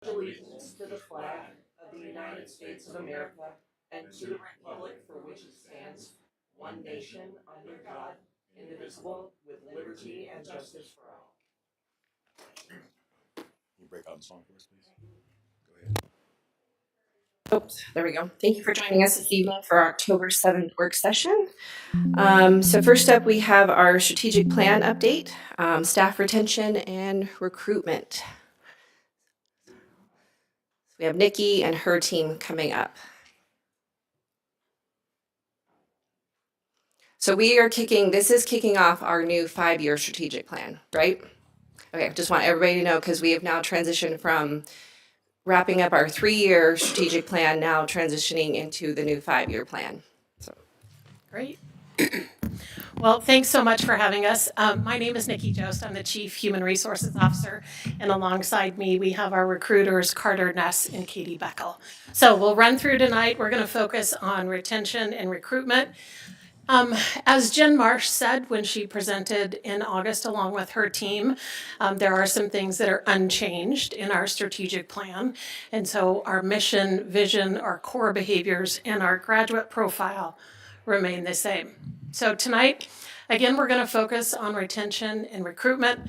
allegiance to the flag of the United States of America and to the republic for which it stands, one nation, under God, indivisible, with liberty and justice for all. Can you break out the song for us, please? Oops, there we go. Thank you for joining us this evening for our October 7th work session. So first up, we have our strategic plan update, staff retention and recruitment. We have Nikki and her team coming up. So this is kicking off our new 5-year strategic plan, right? Okay, just want everybody to know because we have now transitioned from wrapping up our 3-year strategic plan, now transitioning into the new 5-year plan. Great. Well, thanks so much for having us. My name is Nikki Jost. I'm the Chief Human Resources Officer, and alongside me, we have our recruiters, Carter Ness and Katie Beckel. So we'll run through tonight. We're going to focus on retention and recruitment. As Jen Marsh said when she presented in August along with her team, there are some things that are unchanged in our strategic plan. And so our mission, vision, our core behaviors, and our graduate profile remain the same. So tonight, again, we're going to focus on retention and recruitment.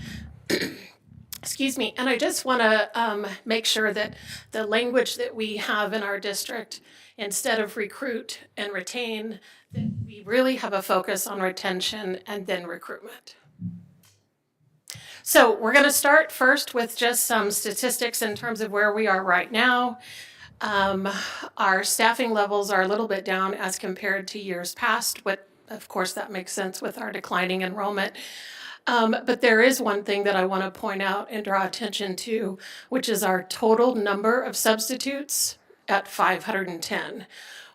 Excuse me. And I just want to make sure that the language that we have in our district, instead of recruit and retain, that we really have a focus on retention and then recruitment. So we're going to start first with just some statistics in terms of where we are right now. Our staffing levels are a little bit down as compared to years past, but of course that makes sense with our declining enrollment. But there is one thing that I want to point out and draw attention to, which is our total number of substitutes at 510.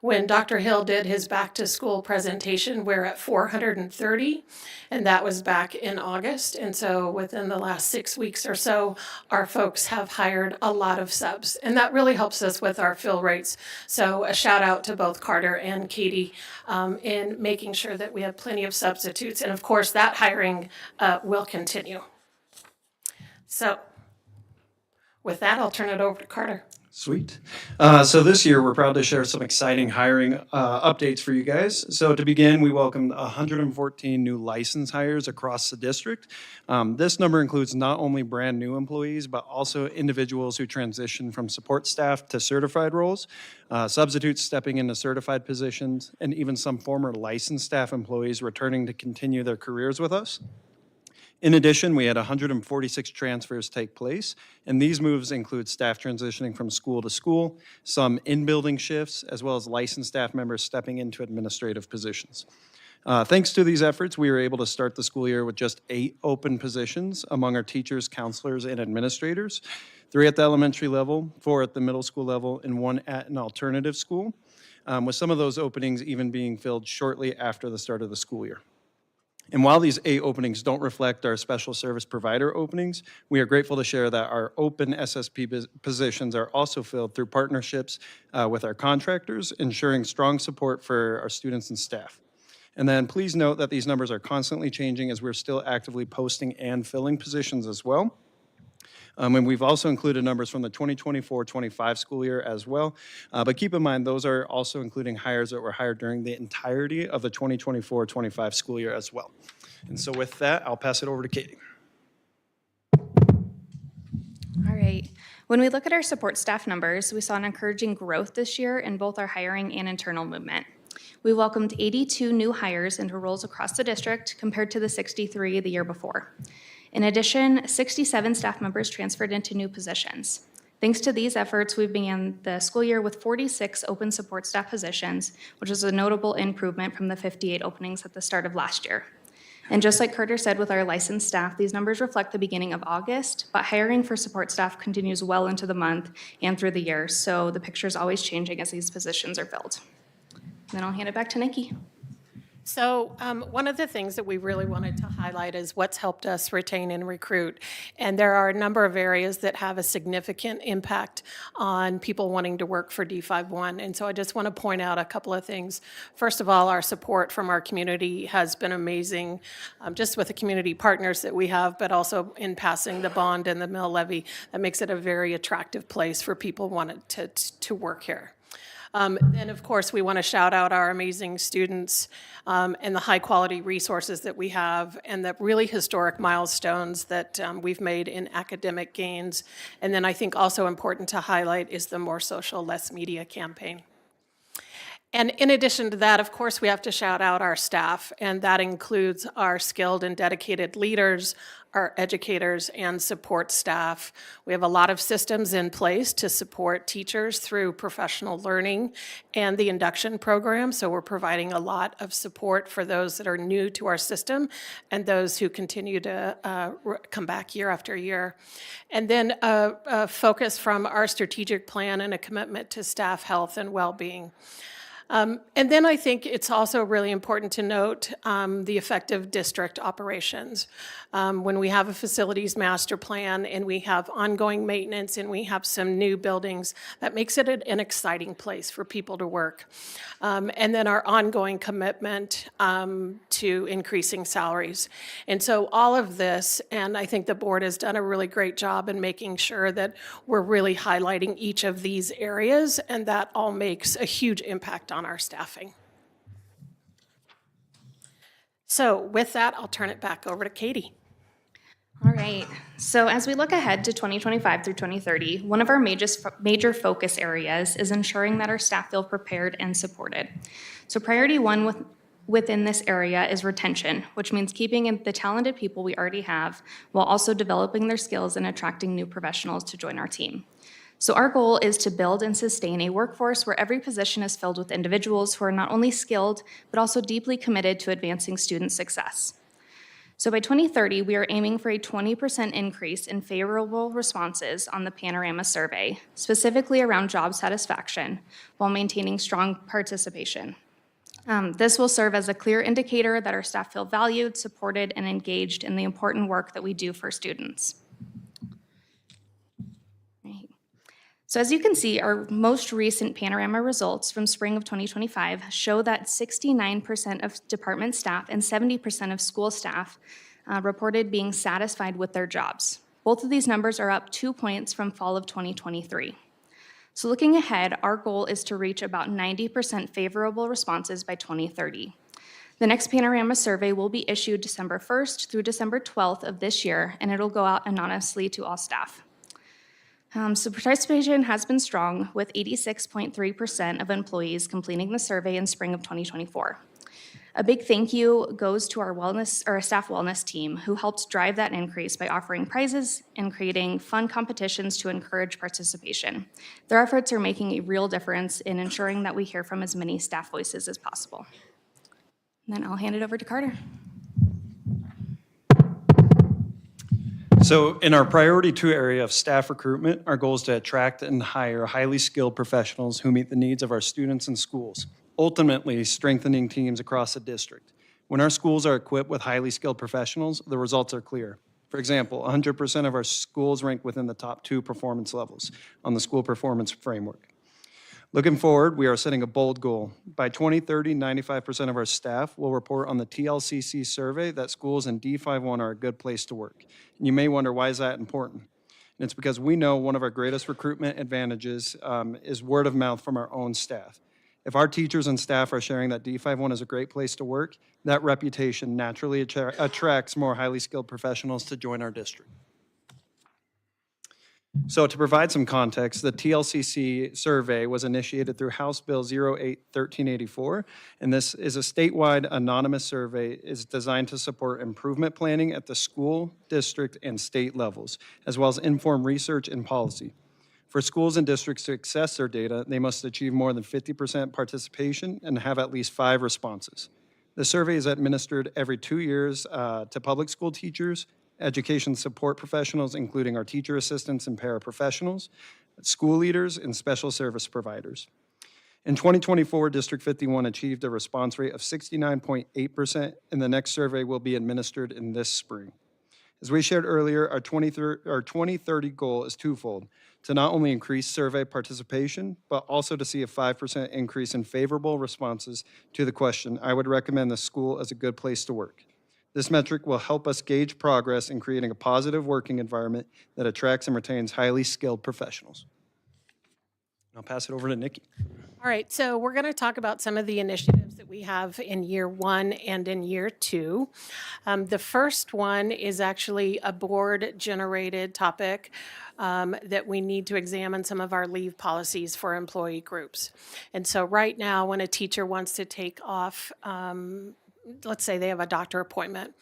When Dr. Hill did his back to school presentation, we're at 430, and that was back in August. And so within the last 6 weeks or so, our folks have hired a lot of subs, and that really helps us with our fill rates. So a shout out to both Carter and Katie in making sure that we have plenty of substitutes. And of course, that hiring will continue. So with that, I'll turn it over to Carter. Sweet. So this year, we're proud to share some exciting hiring updates for you guys. So to begin, we welcomed 114 new license hires across the district. This number includes not only brand new employees, but also individuals who transition from support staff to certified roles, substitutes stepping into certified positions, and even some former licensed staff employees returning to continue their careers with us. In addition, we had 146 transfers take place, and these moves include staff transitioning from school to school, some in-building shifts, as well as licensed staff members stepping into administrative positions. Thanks to these efforts, we were able to start the school year with just 8 open positions among our teachers, counselors, and administrators, 3 at the elementary level, 4 at the middle school level, and 1 at an alternative school, with some of those openings even being filled shortly after the start of the school year. And while these 8 openings don't reflect our special service provider openings, we are grateful to share that our open SSP positions are also filled through partnerships with our contractors, ensuring strong support for our students and staff. And then please note that these numbers are constantly changing as we're still actively posting and filling positions as well. And we've also included numbers from the 2024-25 school year as well. But keep in mind, those are also including hires that were hired during the entirety of the 2024-25 school year as well. And so with that, I'll pass it over to Katie. All right. When we look at our support staff numbers, we saw an encouraging growth this year in both our hiring and internal movement. We welcomed 82 new hires into roles across the district compared to the 63 the year before. In addition, 67 staff members transferred into new positions. Thanks to these efforts, we began the school year with 46 open support staff positions, which is a notable improvement from the 58 openings at the start of last year. And just like Carter said with our licensed staff, these numbers reflect the beginning of August, but hiring for support staff continues well into the month and through the year, so the picture is always changing as these positions are filled. And then I'll hand it back to Nikki. So one of the things that we really wanted to highlight is what's helped us retain and recruit. And there are a number of areas that have a significant impact on people wanting to work for D51. And so I just want to point out a couple of things. First of all, our support from our community has been amazing, just with the community partners that we have, but also in passing the bond and the mill levy. That makes it a very attractive place for people wanting to work here. And of course, we want to shout out our amazing students and the high-quality resources that we have and the really historic milestones that we've made in academic gains. And then I think also important to highlight is the More Social, Less Media campaign. And in addition to that, of course, we have to shout out our staff, and that includes our skilled and dedicated leaders, our educators, and support staff. We have a lot of systems in place to support teachers through professional learning and the induction program, so we're providing a lot of support for those that are new to our system and those who continue to come back year after year. And then a focus from our strategic plan and a commitment to staff health and well-being. And then I think it's also really important to note the effective district operations. When we have a facilities master plan and we have ongoing maintenance and we have some new buildings, that makes it an exciting place for people to work. And then our ongoing commitment to increasing salaries. And so all of this, and I think the board has done a really great job in making sure that we're really highlighting each of these areas, and that all makes a huge impact on our staffing. So with that, I'll turn it back over to Katie. All right. So as we look ahead to 2025 through 2030, one of our major focus areas is ensuring that our staff feel prepared and supported. So priority one within this area is retention, which means keeping in the talented people we already have while also developing their skills and attracting new professionals to join our team. So our goal is to build and sustain a workforce where every position is filled with individuals who are not only skilled, but also deeply committed to advancing student success. So by 2030, we are aiming for a 20% increase in favorable responses on the Panorama survey, specifically around job satisfaction, while maintaining strong participation. This will serve as a clear indicator that our staff feel valued, supported, and engaged in the important work that we do for students. So as you can see, our most recent Panorama results from spring of 2025 show that 69% of department staff and 70% of school staff reported being satisfied with their jobs. Both of these numbers are up 2 points from fall of 2023. So looking ahead, our goal is to reach about 90% favorable responses by 2030. The next Panorama survey will be issued December 1st through December 12th of this year, and it'll go out anonymously to all staff. So participation has been strong, with 86.3% of employees completing the survey in spring of 2024. A big thank you goes to our staff wellness team, who helped drive that increase by offering prizes and creating fun competitions to encourage participation. Their efforts are making a real difference in ensuring that we hear from as many staff voices as possible. And then I'll hand it over to Carter. So in our priority 2 area of staff recruitment, our goal is to attract and hire highly skilled professionals who meet the needs of our students and schools, ultimately strengthening teams across the district. When our schools are equipped with highly skilled professionals, the results are clear. For example, 100% of our schools rank within the top 2 performance levels on the school performance framework. Looking forward, we are setting a bold goal. By 2030, 95% of our staff will report on the TLCC survey that schools in D51 are a good place to work. And you may wonder, why is that important? And it's because we know one of our greatest recruitment advantages is word of mouth from our own staff. If our teachers and staff are sharing that D51 is a great place to work, that reputation naturally attracts more highly skilled professionals to join our district. So to provide some context, the TLCC survey was initiated through House Bill 08-1384, and this is a statewide anonymous survey. It's designed to support improvement planning at the school, district, and state levels, as well as inform research and policy. For schools and districts to access their data, they must achieve more than 50% participation and have at least 5 responses. The survey is administered every 2 years to public school teachers, education support professionals, including our teacher assistants and paraprofessionals, school leaders, and special service providers. In 2024, District 51 achieved a response rate of 69.8%, and the next survey will be administered in this spring. As we shared earlier, our 2030 goal is twofold: to not only increase survey participation, but also to see a 5% increase in favorable responses to the question, "I would recommend the school as a good place to work." This metric will help us gauge progress in creating a positive working environment that attracts and retains highly skilled professionals. I'll pass it over to Nikki. All right, so we're going to talk about some of the initiatives that we have in year 1 and in year 2. The first one is actually a board-generated topic that we need to examine some of our leave policies for employee groups. And so right now, when a teacher wants to take off, let's say they have a doctor appointment,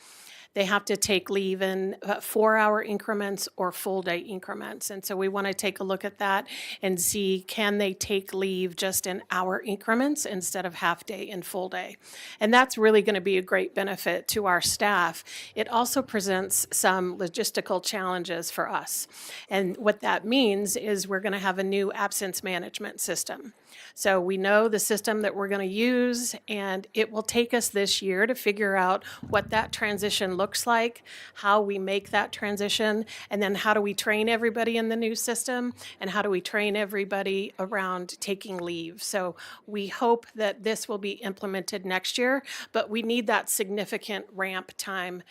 they have to take leave in 4-hour increments or full-day increments. And so we want to take a look at that and see, can they take leave just in hour increments instead of half-day and full-day? And that's really going to be a great benefit to our staff. It also presents some logistical challenges for us. And what that means is we're going to have a new absence management system. So we know the system that we're going to use, and it will take us this year to figure out what that transition looks like, how we make that transition, and then how do we train everybody in the new system, and how do we train everybody around taking leave. So we hope that this will be implemented next year, but we need that significant ramp time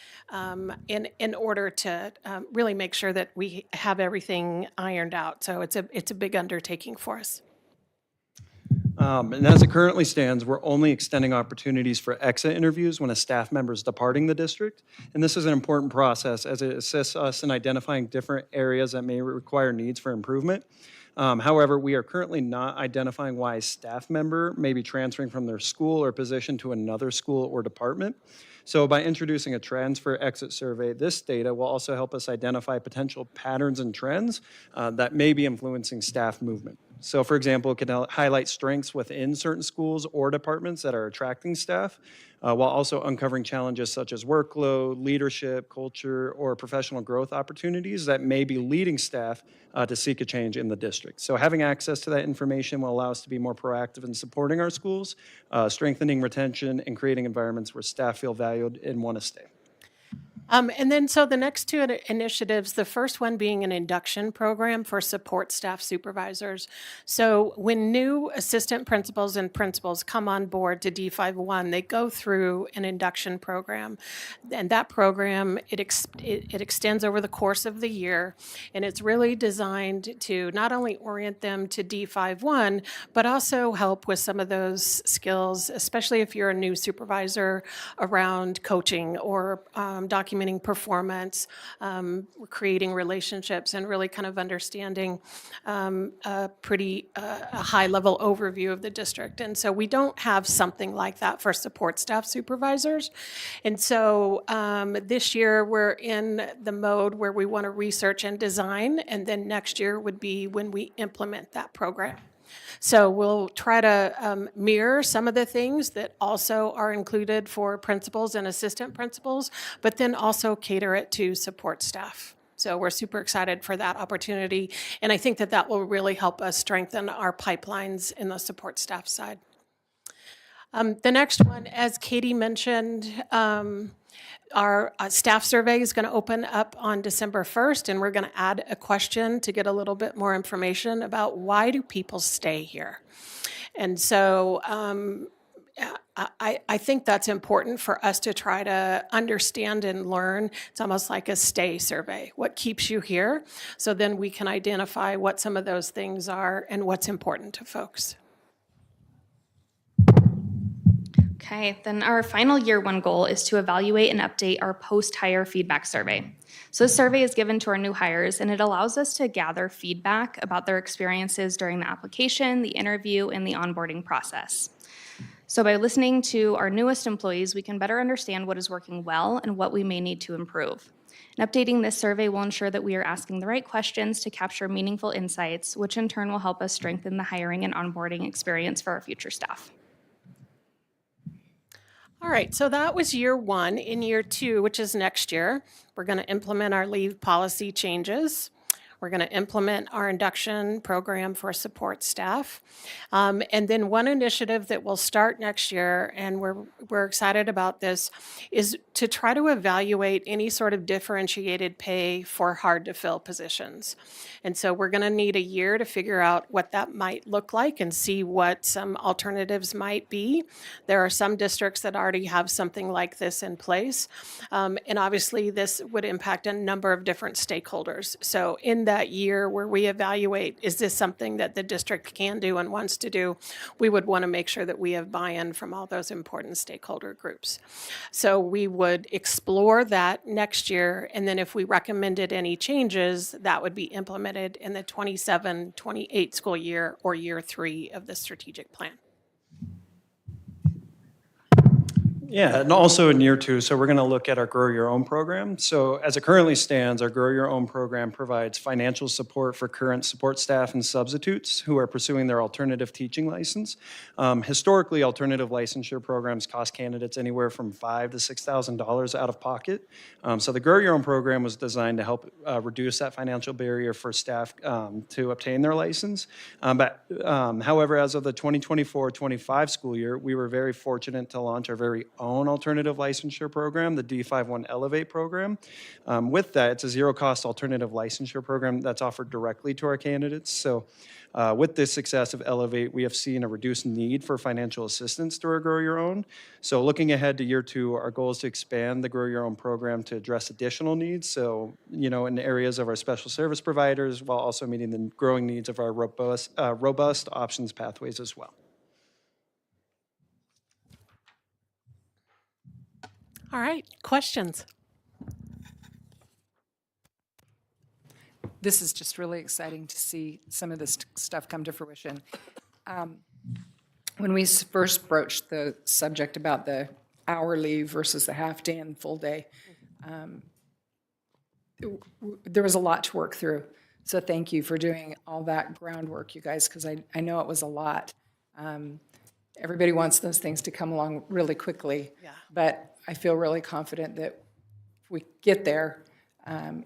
in order to really make sure that we have everything ironed out. So it's a big undertaking for us. And as it currently stands, we're only extending opportunities for exit interviews when a staff member is departing the district. And this is an important process as it assists us in identifying different areas that may require needs for improvement. However, we are currently not identifying why a staff member may be transferring from their school or position to another school or department. So by introducing a transfer exit survey, this data will also help us identify potential patterns and trends that may be influencing staff movement. So for example, it can highlight strengths within certain schools or departments that are attracting staff, while also uncovering challenges such as workload, leadership, culture, or professional growth opportunities that may be leading staff to seek a change in the district. So having access to that information will allow us to be more proactive in supporting our schools, strengthening retention, and creating environments where staff feel valued and want to stay. And then so the next two initiatives, the first one being an induction program for support staff supervisors. So when new assistant principals and principals come on board to D51, they go through an induction program. And that program, it extends over the course of the year. And it's really designed to not only orient them to D51, but also help with some of those skills, especially if you're a new supervisor, around coaching or documenting performance, creating relationships, and really kind of understanding a high-level overview of the district. And so we don't have something like that for support staff supervisors. And so this year we're in the mode where we want to research and design, and then next year would be when we implement that program. So we'll try to mirror some of the things that also are included for principals and assistant principals, but then also cater it to support staff. So we're super excited for that opportunity, and I think that that will really help us strengthen our pipelines in the support staff side. The next one, as Katie mentioned, our staff survey is going to open up on December 1st, and we're going to add a question to get a little bit more information about why do people stay here. And so I think that's important for us to try to understand and learn. It's almost like a stay survey. What keeps you here? So then we can identify what some of those things are and what's important to folks. Okay, then our final year 1 goal is to evaluate and update our post-hire feedback survey. So this survey is given to our new hires, and it allows us to gather feedback about their experiences during the application, the interview, and the onboarding process. So by listening to our newest employees, we can better understand what is working well and what we may need to improve. And updating this survey will ensure that we are asking the right questions to capture meaningful insights, which in turn will help us strengthen the hiring and onboarding experience for our future staff. All right, so that was year 1. In year 2, which is next year, we're going to implement our leave policy changes. We're going to implement our induction program for support staff. And then one initiative that will start next year, and we're excited about this, is to try to evaluate any sort of differentiated pay for hard-to-fill positions. And so we're going to need a year to figure out what that might look like and see what some alternatives might be. There are some districts that already have something like this in place. And obviously, this would impact a number of different stakeholders. So in that year where we evaluate, is this something that the district can do and wants to do, we would want to make sure that we have buy-in from all those important stakeholder groups. So we would explore that next year, and then if we recommended any changes, that would be implemented in the 27-28 school year or year 3 of the strategic plan. Yeah, and also in year 2, so we're going to look at our Grow Your Own program. So as it currently stands, our Grow Your Own program provides financial support for current support staff and substitutes who are pursuing their alternative teaching license. Historically, alternative licensure programs cost candidates anywhere from $5,000 to $6,000 out of pocket. So the Grow Your Own program was designed to help reduce that financial barrier for staff to obtain their license. However, as of the 2024-25 school year, we were very fortunate to launch our very own alternative licensure program, the D51 Elevate program. With that, it's a zero-cost alternative licensure program that's offered directly to our candidates. So with the success of Elevate, we have seen a reduced need for financial assistance through our Grow Your Own. So looking ahead to year 2, our goal is to expand the Grow Your Own program to address additional needs. So, in areas of our special service providers, while also meeting the growing needs of our robust options pathways as well. All right, questions? This is just really exciting to see some of this stuff come to fruition. When we first broached the subject about the hourly versus the half-day and full day, there was a lot to work through. So thank you for doing all that groundwork, you guys, because I know it was a lot. Everybody wants those things to come along really quickly. Yeah. But I feel really confident that if we get there,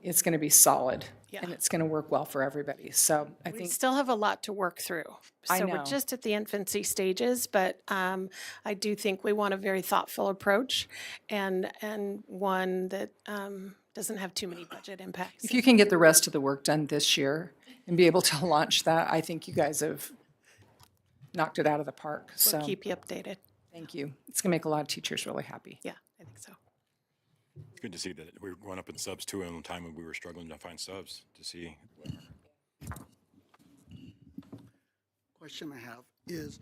it's going to be solid. Yeah. And it's going to work well for everybody. So I We think, still have a lot to work through. I So we're know. just at the infancy stages, but I do think we want a very thoughtful approach and one that doesn't have too many budget impacts. if you can get the rest of the work done this year and be able to launch that, I think you guys have knocked it out of the park. So We'll keep you updated. thank you. It's going to make a lot of teachers really happy. Yeah, I think so. It's good to see that we were going up in subs too, and one time when we were struggling to find subs to see. Question I have is,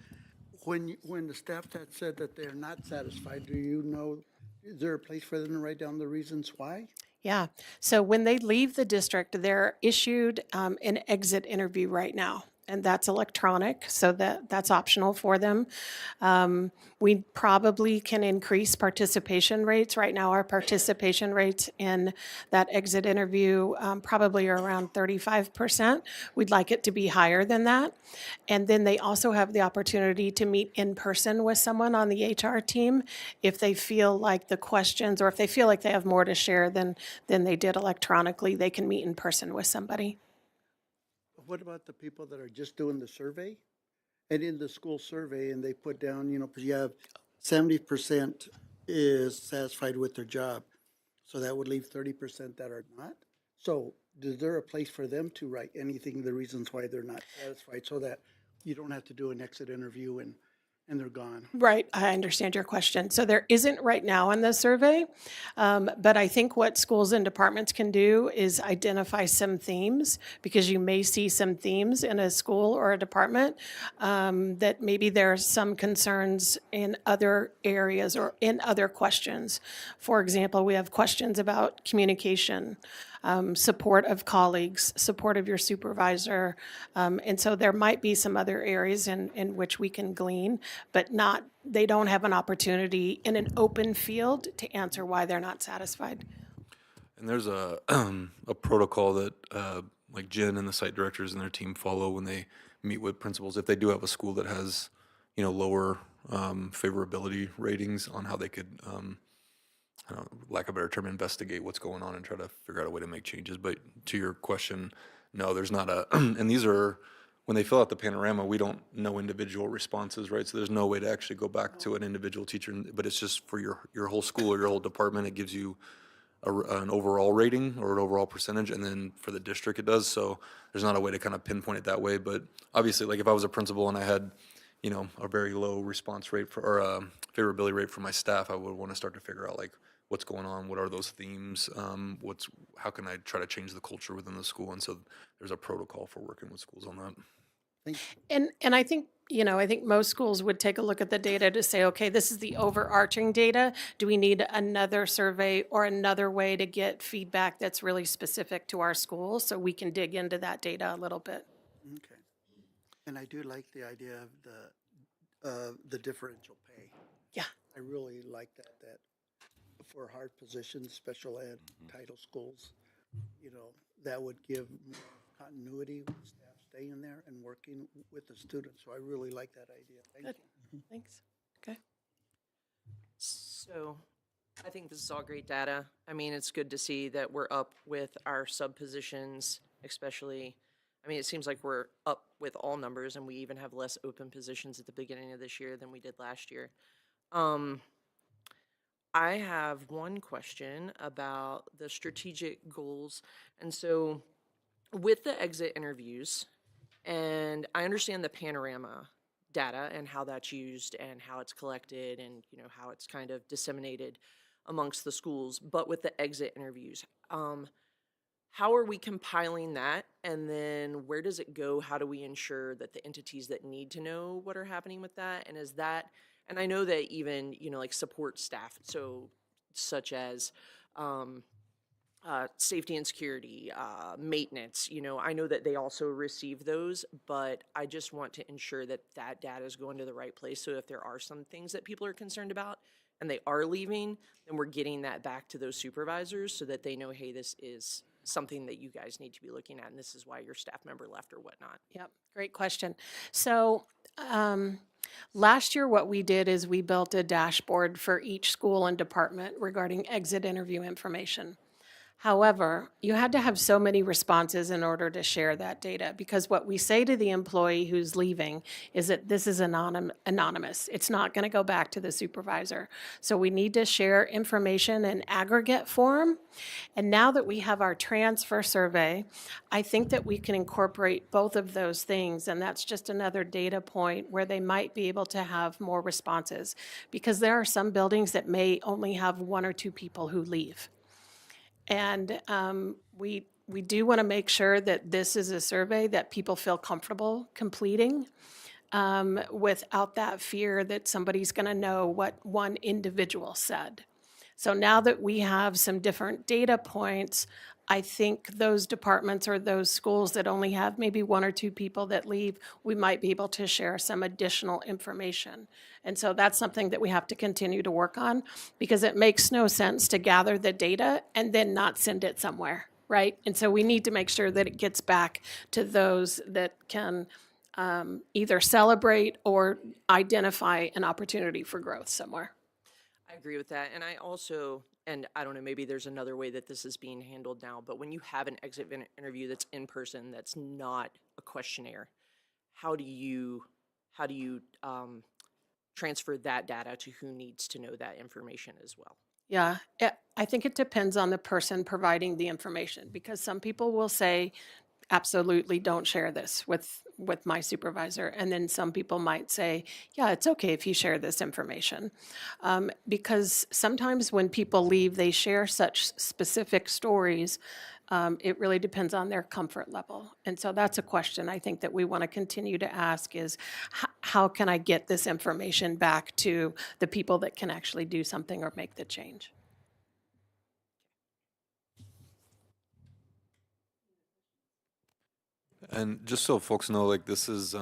when the staff that said that they're not satisfied, do you know, is there a place for them to write down the reasons why? Yeah. So when they leave the district, they're issued an exit interview right now. And that's electronic, so that's optional for them. We probably can increase participation rates. Right now, our participation rates in that exit interview probably are around 35%. We'd like it to be higher than that. And then they also have the opportunity to meet in person with someone on the HR team if they feel like the questions, or if they feel like they have more to share than they did electronically, they can meet in person with somebody. What about the people that are just doing the survey? And in the school survey, and they put down, because you have 70% is satisfied with their job. So that would leave 30% that are not. So is there a place for them to write anything, the reasons why they're not satisfied, so that you don't have to do an exit interview and they're gone? Right, I understand your question. So there isn't right now in the survey, but I think what schools and departments can do is identify some themes, because you may see some themes in a school or a department that maybe there are some concerns in other areas or in other questions. For example, we have questions about communication, support of colleagues, support of your supervisor. And so there might be some other areas in which we can glean, but they don't have an opportunity in an open field to answer why they're not satisfied. And there's a a protocol that like Jen and the site directors and their team follow when they meet with principals. If they do have a school that has, lower favorability ratings on how they could, lack of a better term, investigate what's going on and try to figure out a way to make changes. But to your question, no, there's not a, and these are, when they fill out the panorama, we don't know individual responses, right? So there's no way to actually go back to an individual teacher, but it's just for your whole school or your whole department. It gives you an overall rating or an overall percentage, and then for the district it does. So there's not a way to kind of pinpoint it that way. But obviously, like if I was a principal and I had, you know, a very low response rate for, or a favorability rate for my staff, I would want to start to figure out like what's going on, what are those themes, how can I try to change the culture within the school, and so there's a protocol for working with schools on that. And I think, you know, I think most schools would take a look at the data to say, okay, this is the overarching data. Do we need another survey or another way to get feedback that's really specific to our school so we can dig into that data a little bit? Okay. And I do like the idea of the differential pay. Yeah. I really like that for hard positions, special ed, title schools, you know, that would give more continuity with staff staying there and working with the students. So I really like that idea. Thank Good. you. Thanks. Okay. So I think this is all great data. I mean, it's good to see that we're up with our sub positions, especially. I mean, it seems like we're up with all numbers, and we even have less open positions at the beginning of this year than we did last year. I have one question about the strategic goals. And so with the exit interviews, and I understand the panorama data and how that's used and how it's collected and, you know, how it's kind of disseminated amongst the schools, but with the exit interviews, how are we compiling that? And then where does it go? How do we ensure that the entities that need to know what are happening with that? And is that, and I know that even, you know, like support staff, so such as safety and security, maintenance, you know, I know that they also receive those, but I just want to ensure that that data is going to the right place. So if there are some things that people are concerned about and they are leaving, then we're getting that back to those supervisors so that they know, hey, this is something that you guys need to be looking at, and this is why your staff member left or whatnot. Yep, great question. So last year, what we did is we built a dashboard for each school and department regarding exit interview information. However, you had to have so many responses in order to share that data, because what we say to the employee who's leaving is that this is anonymous. It's not going to go back to the supervisor. So we need to share information in aggregate form. And now that we have our transfer survey, I think that we can incorporate both of those things. And that's just another data point where they might be able to have more responses, because there are some buildings that may only have 1 or 2 people who leave. And we do want to make sure that this is a survey that people feel comfortable completing without that fear that somebody's going to know what one individual said. So now that we have some different data points, I think those departments or those schools that only have maybe 1 or 2 people that leave, we might be able to share some additional information. And so that's something that we have to continue to work on, because it makes no sense to gather the data and then not send it somewhere, right? And so we need to make sure that it gets back to those that can either celebrate or identify an opportunity for growth somewhere. I agree with that. And I also, and I don't know, maybe there's another way that this is being handled now, but when you have an exit interview that's in person, that's not a questionnaire, how do you transfer that data to who needs to know that information as well? Yeah, I think it depends on the person providing the information, because some people will say, absolutely don't share this with my supervisor. And then some people might say, yeah, it's okay if you share this information. Because sometimes when people leave, they share such specific stories. It really depends on their comfort level. And so that's a question I think that we want to continue to ask is, how can I get this information back to the people that can actually do something or make the change? And just so folks know, like this is,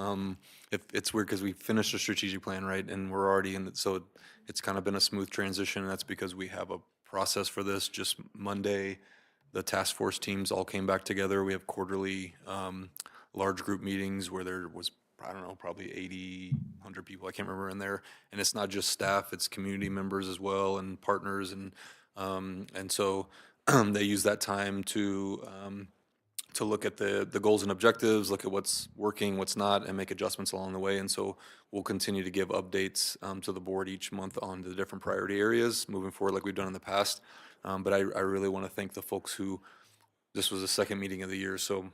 if it's weird because we finished a strategic plan, right? And we're already in it, so it's kind of been a smooth transition. And that's because we have a process for this. Just Monday, the task force teams all came back together. We have quarterly large group meetings where there was, I don't know, probably 80, 100 people, I can't remember, in there. And it's not just staff, it's community members as well and partners. And so they use that time to to look at the goals and objectives, look at what's working, what's not, and make adjustments along the way. And so we'll continue to give updates to the board each month on the different priority areas moving forward like we've done in the past. But I really want to thank the folks who, this was the second meeting of the year, so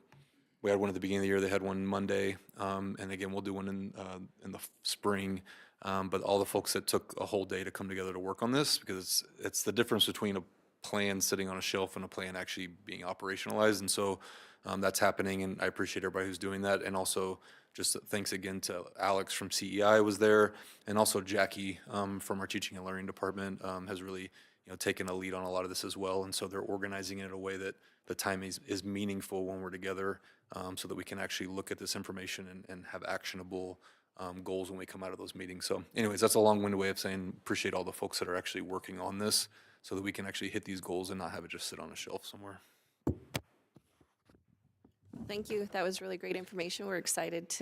we had one at the beginning of the year, they had one Monday, and again, we'll do one in the spring. But all the folks that took a whole day to come together to work on this, because it's the difference between a plan sitting on a shelf and a plan actually being operationalized. And so that's happening, and I appreciate everybody who's doing that. And also just thanks again to Alex from CEI was there, and also Jackie from our teaching and learning department has really taken a lead on a lot of this as well. And so they're organizing it in a way that the time is meaningful when we're together, so that we can actually look at this information and have actionable goals when we come out of those meetings. So anyways, that's a long-winded way of saying appreciate all the folks that are actually working on this so that we can actually hit these goals and not have it just sit on a shelf somewhere. Thank you. That was really great information. We're excited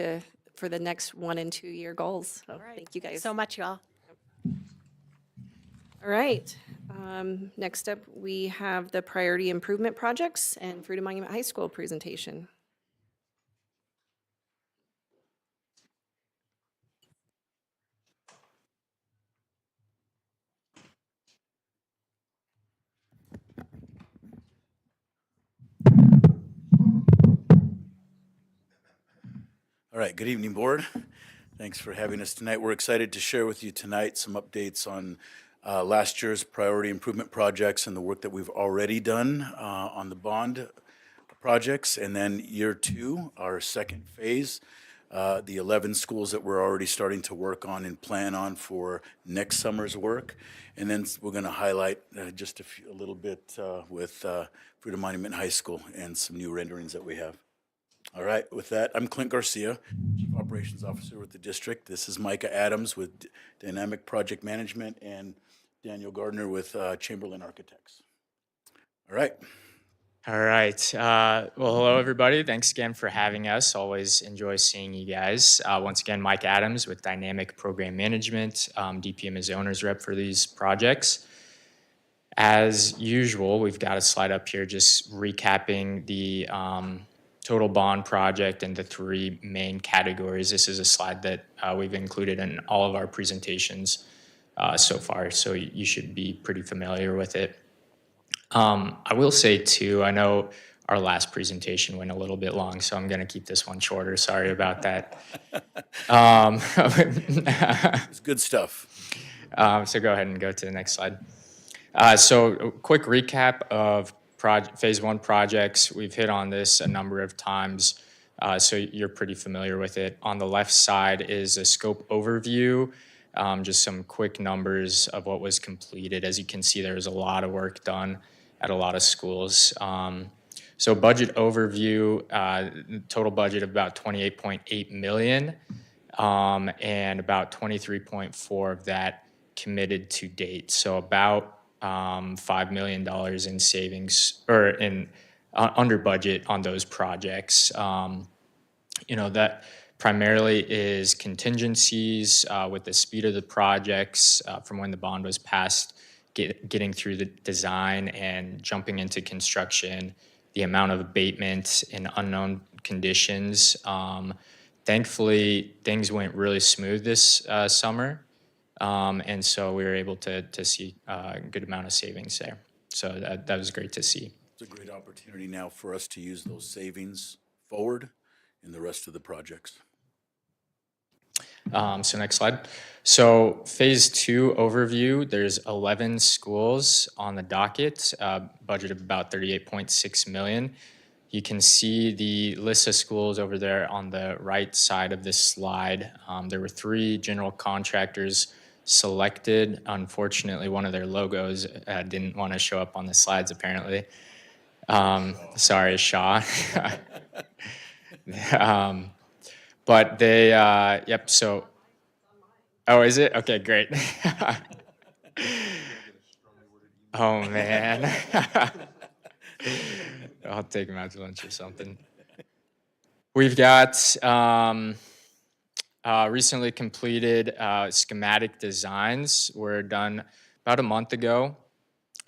for the next 1 and 2 year goals. So thank you guys. So much, y'all. All right. Next up, we have the priority improvement projects and Freedom Monument High School presentation. All right, good evening, board. Thanks for having us tonight. We're excited to share with you tonight some updates on last year's priority improvement projects and the work that we've already done on the bond projects. And then year 2, our second phase, the 11 schools that we're already starting to work on and plan on for next summer's work. And then we're going to highlight just a little bit with Freedom Monument High School and some new renderings that we have. All right, with that, I'm Clint Garcia, Chief Operations Officer with the district. This is Micah Adams with Dynamic Project Management and Daniel Gardner with Chamberlain Architects. All right. All right. Well, hello, everybody. Thanks again for having us. Always enjoy seeing you guys. Once again, Mike Adams with Dynamic Program Management. DPM is owner's rep for these projects. As usual, we've got a slide up here just recapping the total bond project and the 3 main categories. This is a slide that we've included in all of our presentations so far, so you should be pretty familiar with it. I will say too, I know our last presentation went a little bit long, so I'm going to keep this one shorter. Sorry about that. It's good stuff. So go ahead and go to the next slide. So a quick recap of phase 1 projects. We've hit on this a number of times, so you're pretty familiar with it. On the left side is a scope overview, just some quick numbers of what was completed. As you can see, there was a lot of work done at a lot of schools. So budget overview, total budget of about $28.8 million, and about 23.4 of that committed to date. So about $5 million in savings or in under budget on those projects. That primarily is contingencies with the speed of the projects from when the bond was passed, getting through the design and jumping into construction, the amount of abatement in unknown conditions. Thankfully, things went really smooth this summer. And so we were able to see a good amount of savings there. So that was great to see. It's a great opportunity now for us to use those savings forward in the rest of the projects. So next slide. So phase 2 overview, there's 11 schools on the docket, budget of about $38.6 million. You can see the list of schools over there on the right side of this slide. There were 3 general contractors selected. Unfortunately, one of their logos didn't want to show up on the slides, apparently. Sorry, Shaw. But they, yep, so, oh, is it? Okay, great. Oh, man. I'll take them out to lunch or something. We've got recently completed schematic designs were done about a month ago.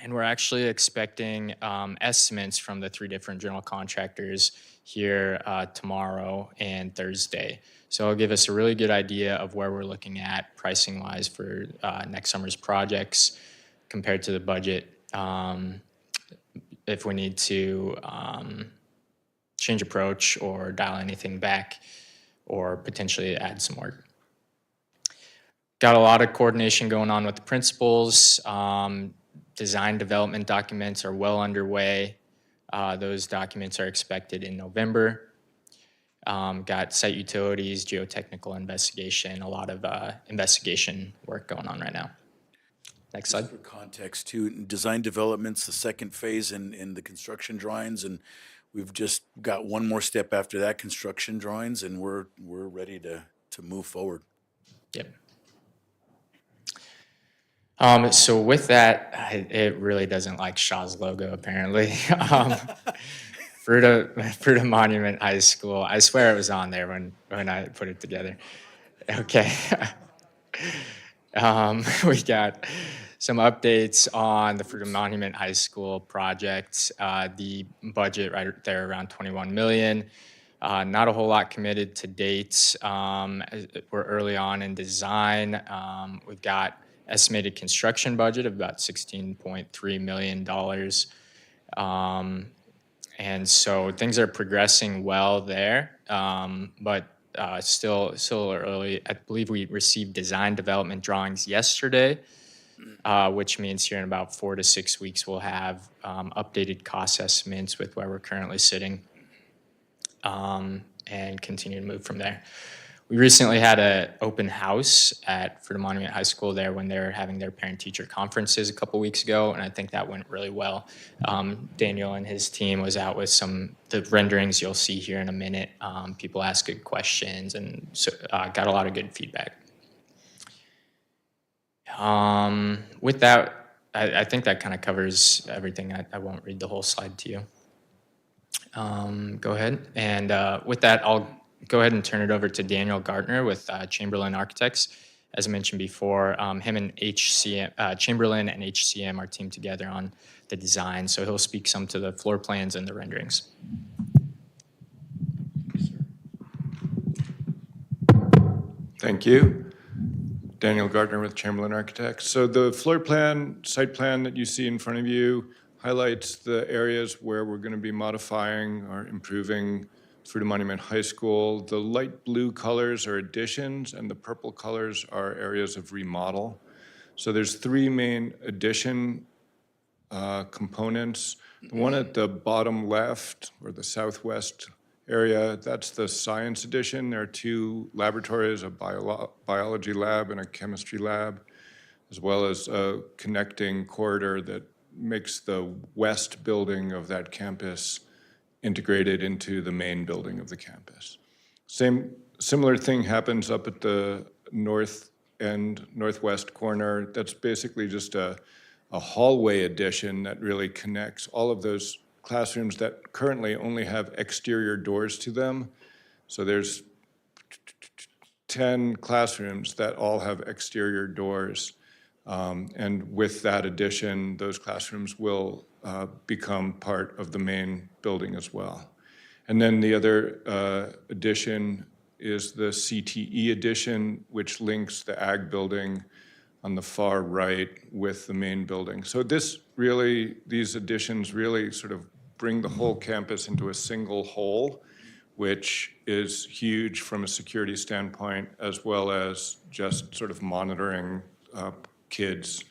And we're actually expecting estimates from the 3 different general contractors here tomorrow and Thursday. So it'll give us a really good idea of where we're looking at pricing-wise for next summer's projects compared to the budget. If we need to change approach or dial anything back or potentially add some work. Got a lot of coordination going on with the principals. Design development documents are well underway. Those documents are expected in November. Got site utilities, geotechnical investigation, a lot of investigation work going on right now. Next slide. For context too, design development's the second phase in the construction drawings, and we've just got one more step after that, construction drawings, and we're ready to move forward. Yep. So with that, it really doesn't like Shaw's logo, apparently. Fruita Monument High School. I swear it was on there when I put it together. Okay. We got some updates on the Fruita Monument High School project. The budget right there around $21 million. Not a whole lot committed to date. We're early on in design. We've got estimated construction budget of about $16.3 million. And so things are progressing well there, but still early. I believe we received design development drawings yesterday, which means here in about 4 to 6 weeks, we'll have updated cost estimates with where we're currently sitting, and continue to move from there. We recently had an open house at Fruita Monument High School there when they were having their parent-teacher conferences a couple weeks ago, and I think that went really well. Daniel and his team was out with the renderings you'll see here in a minute. People asked good questions and so, got a lot of good feedback. With that, I think that kind of covers everything. I won't read the whole slide to you. Go ahead. And with that, I'll go ahead and turn it over to Daniel Gartner with Chamberlain Architects. As I mentioned before, him and Chamberlain and HCM are teamed together on the design, so he'll speak some to the floor plans and the renderings. Thank you. Daniel Gartner with Chamberlain Architects. So the floor plan, site plan that you see in front of you highlights the areas where we're going to be modifying or improving Fruita Monument High School. The light blue colors are additions, and the purple colors are areas of remodel. So there's 3 main addition components. The one at the bottom left, or the southwest area, that's the science addition. There are 2 laboratories, a biology lab and a chemistry lab, as well as a connecting corridor that makes the west building of that campus integrated into the main building of the campus. Similar thing happens up at the north end, northwest corner. That's basically just a hallway addition that really connects all of those classrooms that currently only have exterior doors to them. So there's 10 classrooms that all have exterior doors. And with that addition, those classrooms will become part of the main building as well. And then the other addition is the CTE addition, which links the ag building on the far right with the main building. So these additions really sort of bring the whole campus into a single whole, which is huge from a security standpoint, as well as just sort of monitoring kids.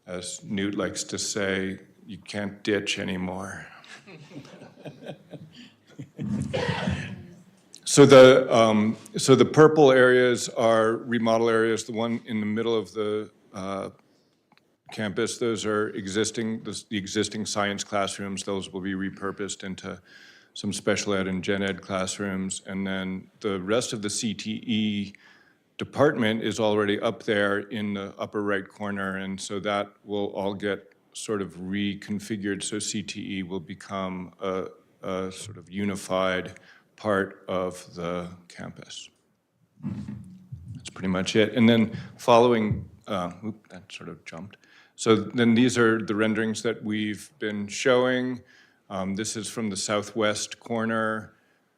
As Newt likes to say, you can't ditch anymore. So the purple areas are remodel areas. The one in the middle of the campus, those are the existing science classrooms. Those will be repurposed into some special ed and gen ed classrooms. And then the rest of the CTE department is already up there in the upper right corner. And so that will all get sort of reconfigured. So CTE will become a sort of unified part of the campus. That's pretty much it. And then following, that sort of jumped. So then these are the renderings that we've been showing. This is from the southwest corner.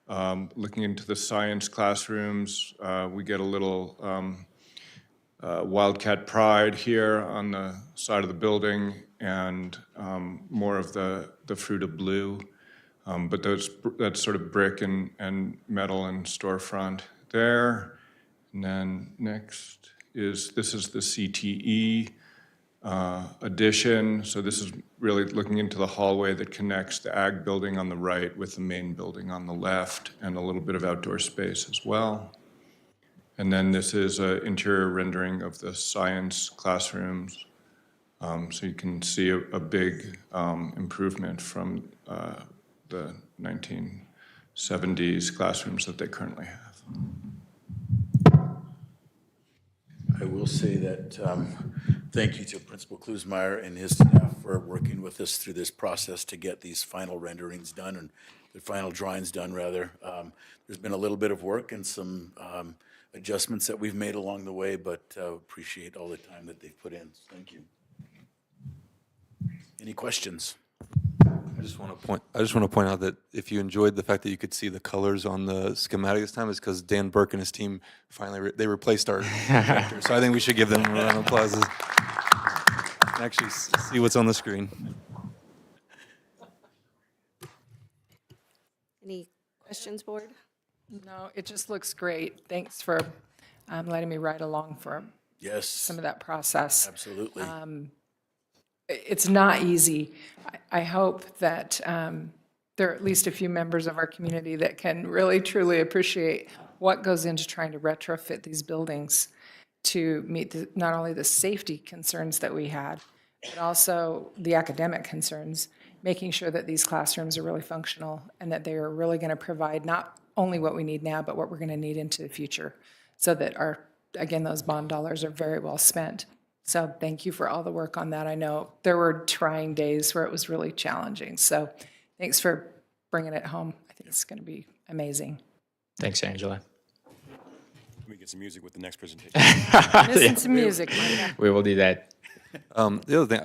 Looking into the science classrooms, we get a little Wildcat Pride here on the side of the building, and more of the fruit of blue. But that's sort of brick and metal and storefront there. And then next this is the CTE addition. So this is really looking into the hallway that connects the ag building on the right with the main building on the left, and a little bit of outdoor space as well. And then this is an interior rendering of the science classrooms. So you can see a big improvement from the 1970s classrooms that they currently have. I will say that thank you to Principal Klusmeyer and his staff for working with us through this process to get these final renderings done, and the final drawings done, rather. There's been a little bit of work and some adjustments that we've made along the way, but appreciate all the time that they've put in. Thank you. Any questions? I just want to point out that if you enjoyed the fact that you could see the colors on the schematic this time, is because Dan Burke and his team finally they replaced our projector. So I think we should give them a round of applause and actually see what's on the screen. Any questions, board? No, it just looks great. Thanks for letting me ride along for Yes. some of that process. Absolutely. It's not easy. I hope that there are at least a few members of our community that can really, truly appreciate what goes into trying to retrofit these buildings to meet not only the safety concerns that we had, but also the academic concerns, making sure that these classrooms are really functional and that they are really going to provide not only what we need now, but what we're going to need into the future, so that again, those bond dollars are very well spent. So thank you for all the work on that. I know there were trying days where it was really challenging. So thanks for bringing it home. I think it's going to be amazing. Thanks, Angela. We get some music with the next presentation. Listen to music, Micah. We will do that. The other thing,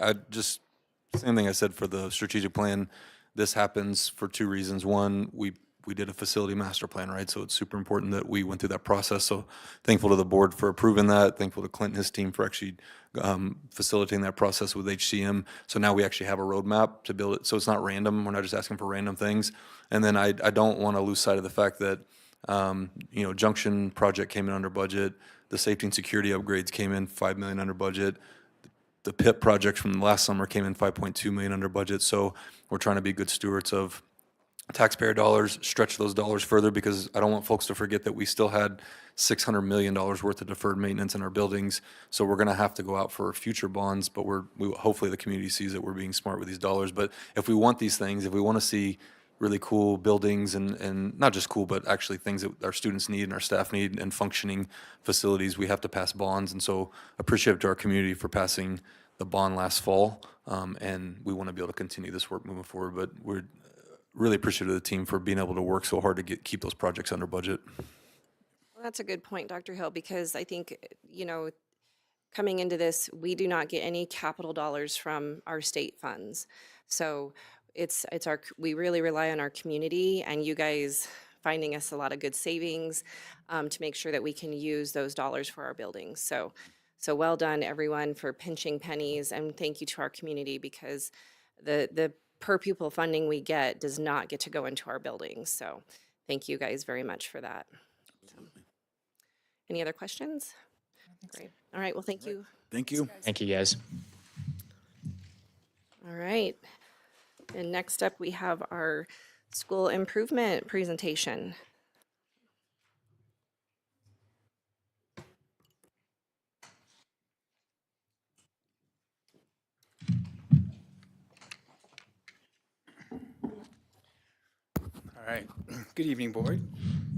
same thing I said for the strategic plan. This happens for two reasons. One, we did a facility master plan, right? So it's super important that we went through that process. So thankful to the board for approving that. Thankful to Clint and his team for actually facilitating that process with HCM. So now we actually have a roadmap to build it. So it's not random. We're not just asking for random things. And then I don't want to lose sight of the fact that, Junction project came in under budget. The safety and security upgrades came in $5 million under budget. The PIP project from last summer came in $5.2 million under budget. So we're trying to be good stewards of taxpayer dollars, stretch those dollars further, because I don't want folks to forget that we still had $600 million worth of deferred maintenance in our buildings. So we're going to have to go out for future bonds, but hopefully the community sees that we're being smart with these dollars. But if we want these things, if we want to see really cool buildings and not just cool, but actually things that our students need and our staff need and functioning facilities, we have to pass bonds. And so appreciative to our community for passing the bond last fall. And we want to be able to continue this work moving forward, but we're really appreciative of the team for being able to work so hard to keep those projects under budget. Well, that's a good point, Dr. Hill, because I think, coming into this, we do not get any capital dollars from our state funds. So we really rely on our community and you guys finding us a lot of good savings to make sure that we can use those dollars for our buildings. So well done, everyone, for pinching pennies, and thank you to our community, because the per pupil funding we get does not get to go into our buildings. So thank you guys very much for that. Any other questions? Great. All right, well, thank you. Thank you. Thank you, guys. All right. And next up, we have our school improvement presentation. All right. Good evening, Board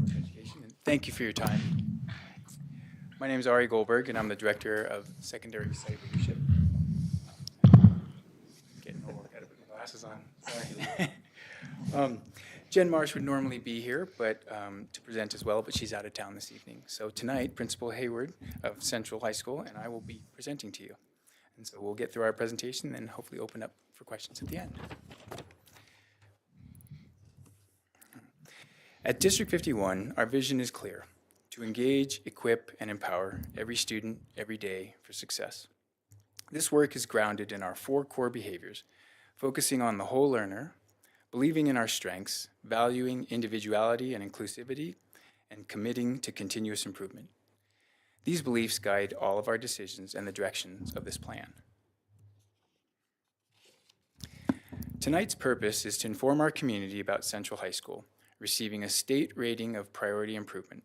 of Education, and thank you for your time. My name is Ari Goldberg, and I'm the Director of Secondary Site Leadership. Getting old, I gotta put my glasses on. Sorry. Jen Marsh would normally be here, but to present as well, but she's out of town this evening. So tonight, Principal Hayward of Central High School and I will be presenting to you. And so we'll get through our presentation and hopefully open up for questions at the end. At District 51, our vision is clear: to engage, equip, and empower every student every day for success. This work is grounded in our 4 core behaviors, focusing on the whole learner, believing in our strengths, valuing individuality and inclusivity, and committing to continuous improvement. These beliefs guide all of our decisions and the directions of this plan. Tonight's purpose is to inform our community about Central High School, receiving a state rating of priority improvement.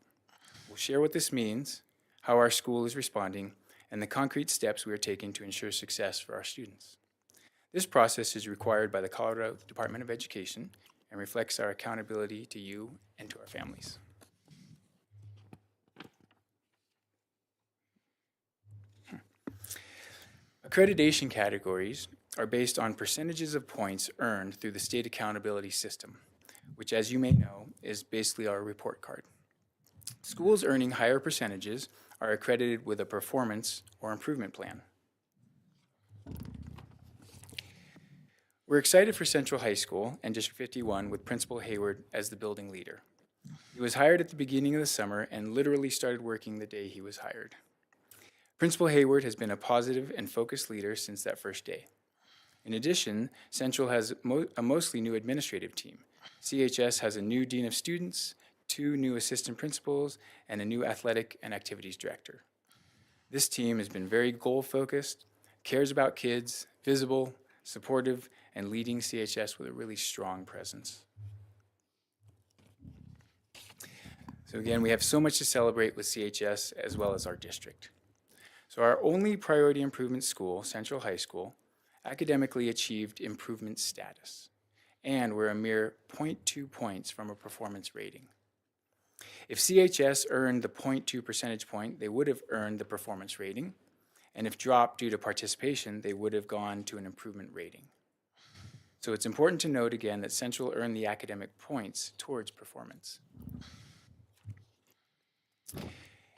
We'll share what this means, how our school is responding, and the concrete steps we are taking to ensure success for our students. This process is required by the Colorado Department of Education and reflects our accountability to you and to our families. Accreditation categories are based on percentages of points earned through the state accountability system, which, as you may know, is basically our report card. Schools earning higher percentages are accredited with a performance or improvement plan. We're excited for Central High School and District 51 with Principal Hayward as the building leader. He was hired at the beginning of the summer and literally started working the day he was hired. Principal Hayward has been a positive and focused leader since that first day. In addition, Central has a mostly new administrative team. CHS has a new dean of students, 2 new assistant principals, and a new athletic and activities director. This team has been very goal-focused, cares about kids, visible, supportive, and leading CHS with a really strong presence. So again, we have so much to celebrate with CHS as well as our district. So our only priority improvement school, Central High School, academically achieved improvement status, and we're a mere 0.2 points from a performance rating. If CHS earned the 0.2 percentage point, they would have earned the performance rating, and if dropped due to participation, they would have gone to an improvement rating. So it's important to note again that Central earned the academic points towards performance.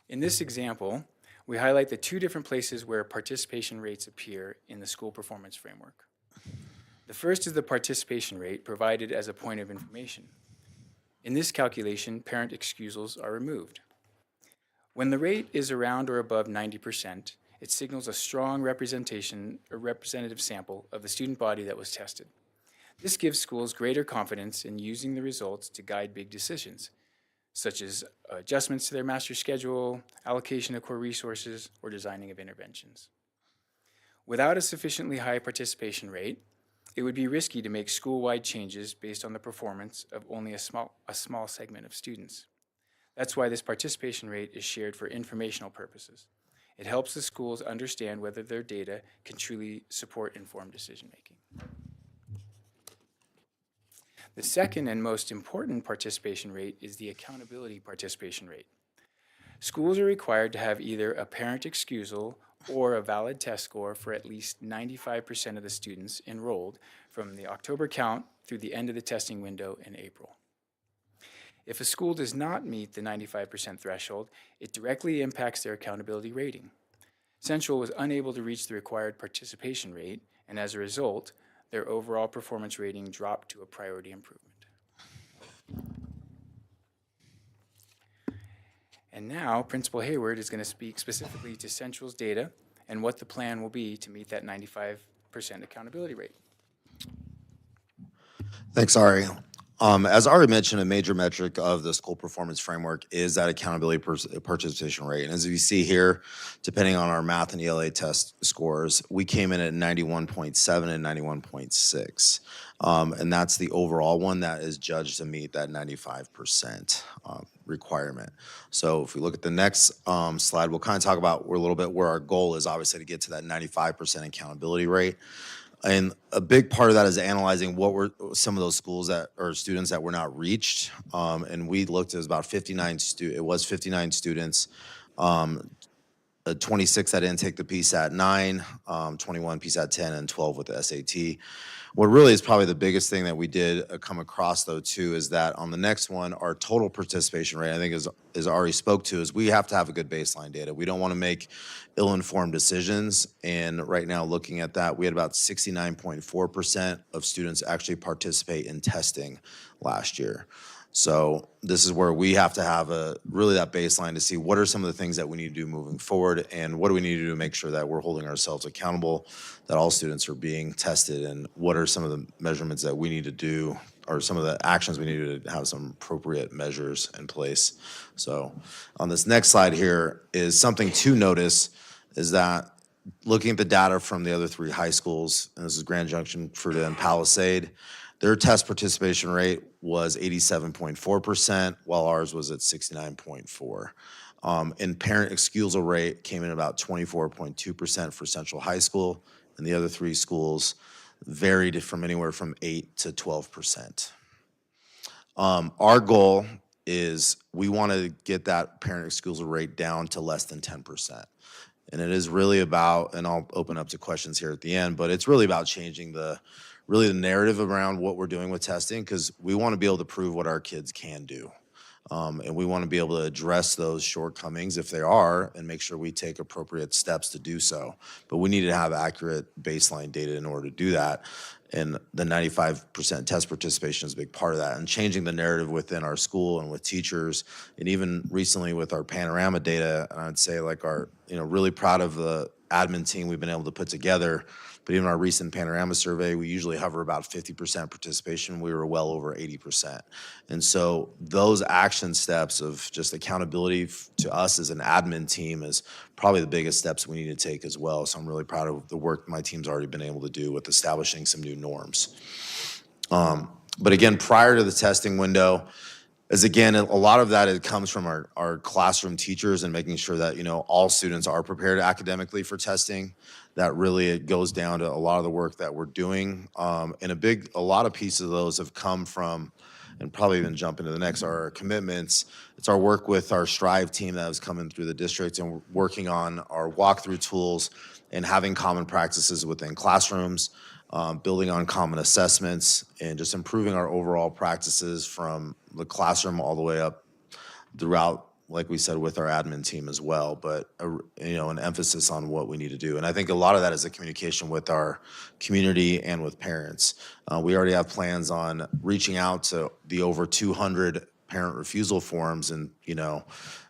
In this example, we highlight the 2 different places where participation rates appear in the school performance framework. The first is the participation rate provided as a point of information. In this calculation, parent excusals are removed. When the rate is around or above 90%, it signals a strong representative sample of the student body that was tested. This gives schools greater confidence in using the results to guide big decisions, such as adjustments to their master schedule, allocation of core resources, or designing of interventions. Without a sufficiently high participation rate, it would be risky to make school-wide changes based on the performance of only a small segment of students. That's why this participation rate is shared for informational purposes. It helps the schools understand whether their data can truly support informed decision-making. The second and most important participation rate is the accountability participation rate. Schools are required to have either a parent excusal or a valid test score for at least 95% of the students enrolled from the October count through the end of the testing window in April. If a school does not meet the 95% threshold, it directly impacts their accountability rating. Central was unable to reach the required participation rate, and as a result, their overall performance rating dropped to a priority improvement. And now, Principal Hayward is going to speak specifically to Central's data and what the plan will be to meet that 95% accountability rate. Thanks, Ari. As Ari mentioned, a major metric of the school performance framework is that accountability participation rate. And as you see here, depending on our math and ELA test scores, we came in at 91.7 and 91.6. And that's the overall one that is judged to meet that 95% requirement. So if we look at the next slide, we'll kind of talk about a little bit where our goal is, obviously, to get to that 95% accountability rate. And a big part of that is analyzing what were some of those schools that or students that were not reached. And we looked at about 59 students 26 that didn't take the PSAT 9, 21 PSAT 10, and 12 with the SAT. What really is probably the biggest thing that we did come across, though, too, is that on the next one, our total participation rate, I think is already spoke to, is we have to have a good baseline data. We don't want to make ill-informed decisions. And right now, looking at that, we had about 69.4% of students actually participate in testing last year. So this is where we have to have really that baseline to see what are some of the things that we need to do moving forward, and what do we need to do to make sure that we're holding ourselves accountable, that all students are being tested, and what are some of the measurements that we need to do, or some of the actions we need to have some appropriate measures in place. So on this next slide here is something to notice, is that looking at the data from the other 3 high schools, and this is Grand Junction, Fruita, and Palisade, their test participation rate was 87.4%, while ours was at 69.4%. And parent excusal rate came in about 24.2% for Central High School, and the other 3 schools varied from anywhere from 8 to 12%. Our goal is we want to get that parent excusal rate down to less than 10%. And it is really about, and I'll open up to questions here at the end, but it's really about changing the narrative around what we're doing with testing, because we want to be able to prove what our kids can do. And we want to be able to address those shortcomings if they are, and make sure we take appropriate steps to do so. But we need to have accurate baseline data in order to do that. And the 95% test participation is a big part of that. And changing the narrative within our school and with teachers, and even recently with our Panorama data, and I'd say like our, really proud of the admin team we've been able to put together. But even our recent Panorama survey, we usually hover about 50% participation. We were well over 80%. And so those action steps of just accountability to us as an admin team is probably the biggest steps we need to take as well. So I'm really proud of the work my team's already been able to do with establishing some new norms. But again, prior to the testing window, as again, a lot of that it comes from our classroom teachers and making sure that, all students are prepared academically for testing. That really it goes down to a lot of the work that we're doing. And a lot of pieces of those have come from, and probably even jump into the next, are our commitments. It's our work with our Strive team that was coming through the district, and we're working on our walkthrough tools and having common practices within classrooms, building on common assessments, and just improving our overall practices from the classroom all the way up throughout, like we said, with our admin team as well, but an emphasis on what we need to do. And I think a lot of that is a communication with our community and with parents. We already have plans on reaching out to the over 200 parent refusal forms and,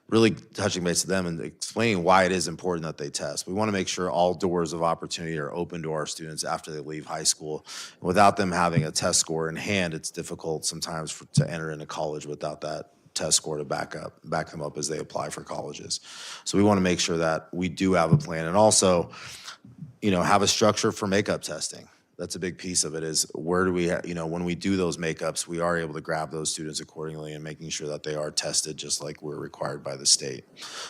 really touching base with them and explaining why it is important that they test. We want to make sure all doors of opportunity are open to our students after they leave high school. Without them having a test score in hand, it's difficult sometimes to enter into college without that test score to back them up as they apply for colleges. So we want to make sure that we do have a plan, and also, have a structure for makeup testing. That's a big piece of it, is where do we, when we do those makeups, we are able to grab those students accordingly and making sure that they are tested just like we're required by the state.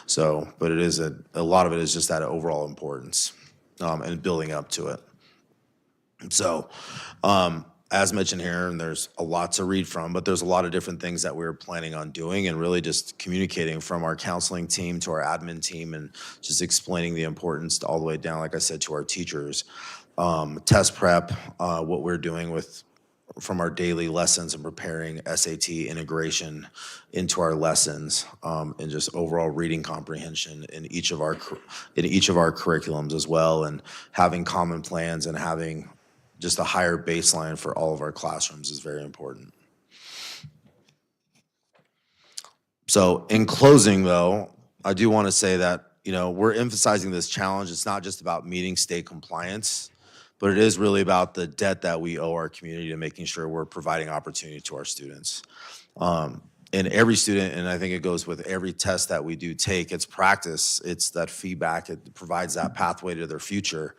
So, but it is a lot of it is just that overall importance and building up to it. So, as mentioned here, and there's a lot to read from, but there's a lot of different things that we're planning on doing, and really just communicating from our counseling team to our admin team, and just explaining the importance all the way down, like I said, to our teachers. Test prep, what we're doing from our daily lessons and preparing SAT integration into our lessons, and just overall reading comprehension in each of our curriculums as well, and having common plans and having just a higher baseline for all of our classrooms is very important. So in closing, though, I do want to say that, we're emphasizing this challenge. It's not just about meeting state compliance, but it is really about the debt that we owe our community and making sure we're providing opportunity to our students. And every student, and I think it goes with every test that we do take, it's practice, it's that feedback, it provides that pathway to their future.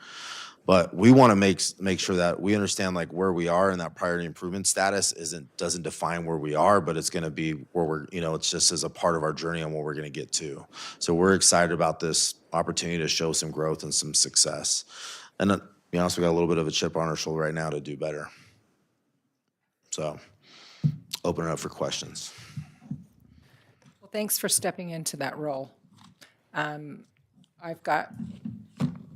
But we want to make sure that we understand where we are, and that priority improvement status doesn't define where we are, but it's going to be where we're, it's just as a part of our journey on what we're going to get to. So we're excited about this opportunity to show some growth and some success. And to be honest, we got a little bit of a chip on our shoulder right now to do better. So open it up for questions. Well, thanks for stepping into that role. I've got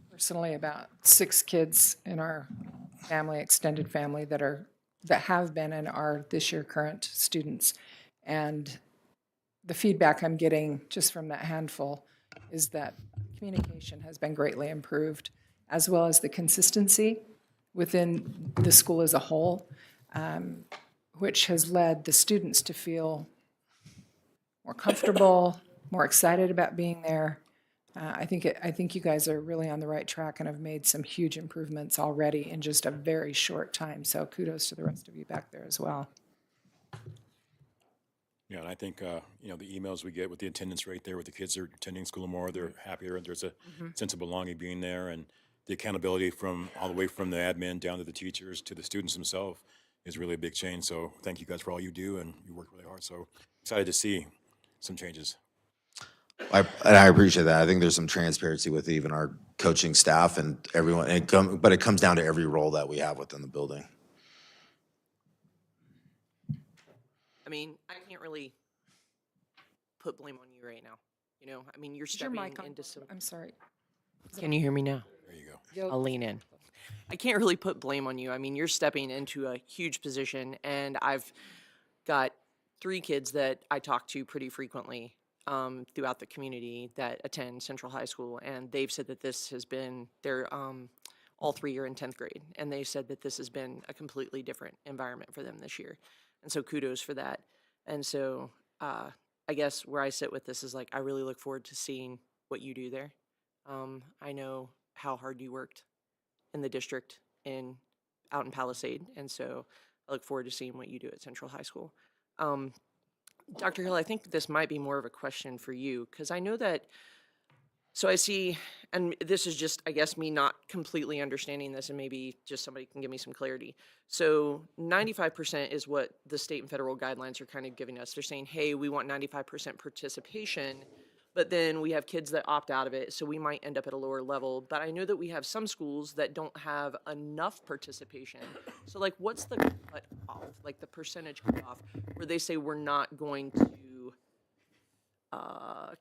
personally about 6 kids in our family, extended family, that have been and are this year current students. And the feedback I'm getting just from that handful is that communication has been greatly improved, as well as the consistency within the school as a whole, which has led the students to feel more comfortable, more excited about being there. I think you guys are really on the right track and have made some huge improvements already in just a very short time. So kudos to the rest of you back there as well. Yeah, and I think, you know, the emails we get with the attendance rate there, with the kids that are attending school more, they're happier. There's a sense of belonging being there, and the accountability from all the way from the admin down to the teachers to the students themselves is really a big change. So thank you guys for all you do, and you work really hard. So excited to see some changes. And I appreciate that. I think there's some transparency with even our coaching staff and everyone, but it comes down to every role that we have within the building. I mean, I can't really put blame on you right now. You know, I mean, you're Is your stepping mic on? into some. I'm sorry. Can you hear me now? There you go. I'll lean in. I can't really put blame on you. I mean, you're stepping into a huge position, and I've got 3 kids that I talk to pretty frequently throughout the community that attend Central High School, and they've said that this has been their all 3 are in 10th grade, and they said that this has been a completely different environment for them this year, and so kudos for that. And so I guess where I sit with this is like I really look forward to seeing what you do there. I know how hard you worked in the district out in Palisade, and so I look forward to seeing what you do at Central High School. Dr. Hill, I think this might be more of a question for you, because I know that, so I see, and this is just, I guess, me not completely understanding this, and maybe just somebody can give me some clarity. So 95% is what the state and federal guidelines are kind of giving us. They're saying, hey, we want 95% participation, but then we have kids that opt out of it, so we might end up at a lower level. But I know that we have some schools that don't have enough participation. So like, what's the cutoff, like the percentage cutoff, where they say we're not going to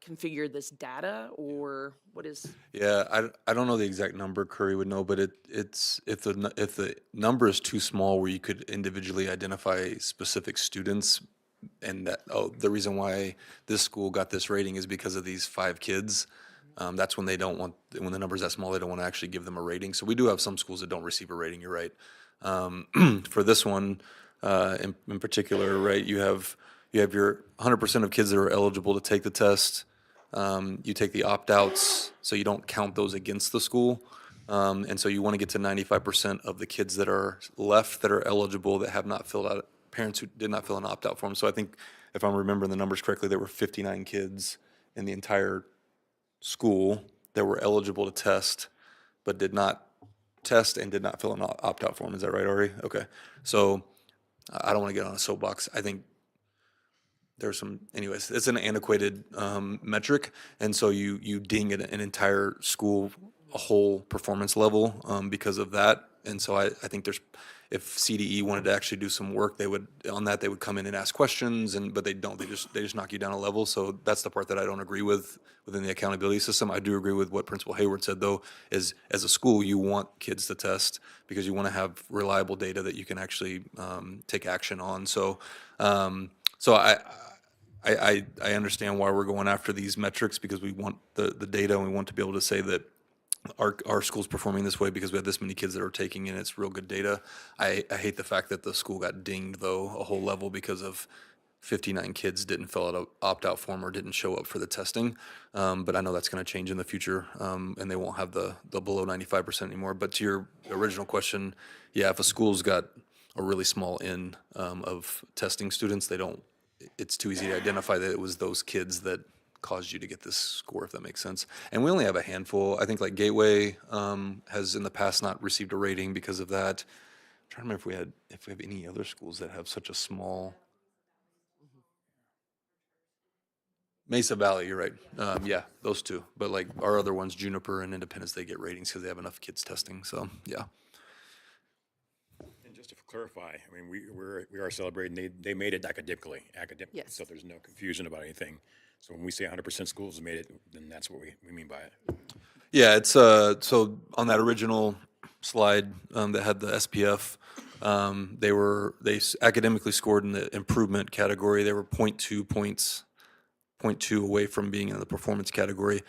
configure this data, or what is? Yeah, I don't know the exact number. Curry would know, but it's if the number is too small where you could individually identify specific students, and that the reason why this school got this rating is because of these 5 kids. That's when they don't want, when the number's that small, they don't want to actually give them a rating. So we do have some schools that don't receive a rating. You're right. For this one in particular, right? You have your 100% of kids that are eligible to take the test. You take the opt-outs, so you don't count those against the school. And so you want to get to 95% of the kids that are left that are eligible that have not filled out, parents who did not fill an opt-out form. So I think if I'm remembering the numbers correctly, there were 59 kids in the entire school that were eligible to test, but did not test and did not fill an opt-out form. Is that right, Ari? Okay. So I don't want to get on a soapbox. I think there's some, anyways, it's an antiquated metric. And so you ding an entire school, a whole performance level because of that. And so I think if CDE wanted to actually do some work, they would come in and ask questions, but they don't. They just knock you down a level. So that's the part that I don't agree with within the accountability system. I do agree with what Principal Hayward said, though, is as a school, you want kids to test because you want to have reliable data that you can actually take action on. So I understand why we're going after these metrics, because we want the data, and we want to be able to say that our school's performing this way because we have this many kids that are taking in. It's real good data. I hate the fact that the school got dinged, though, a whole level because of 59 kids didn't fill out an opt-out form or didn't show up for the testing. But I know that's going to change in the future, and they won't have the below 95% anymore. But to your original question, yeah, if a school's got a really small N of testing students, it's too easy to identify that it was those kids that caused you to get this score, if that makes sense. And we only have a handful. I think like Gateway has in the past not received a rating because of that. I'm trying to remember if we have any other schools that have such a small. Mesa Valley, you're right. Yeah, those two. But like our other ones, Juniper and Independence, they get ratings because they have enough kids testing. So yeah. And just to clarify, I mean, we are celebrating. They made it academically, Yes. so there's no confusion about anything. So when we say 100% schools have made it, then that's what we mean by it. Yeah, it's so on that original slide that had the SPF, they academically scored in the improvement category. They were 0.2 points, 0.2 away from being in the performance category.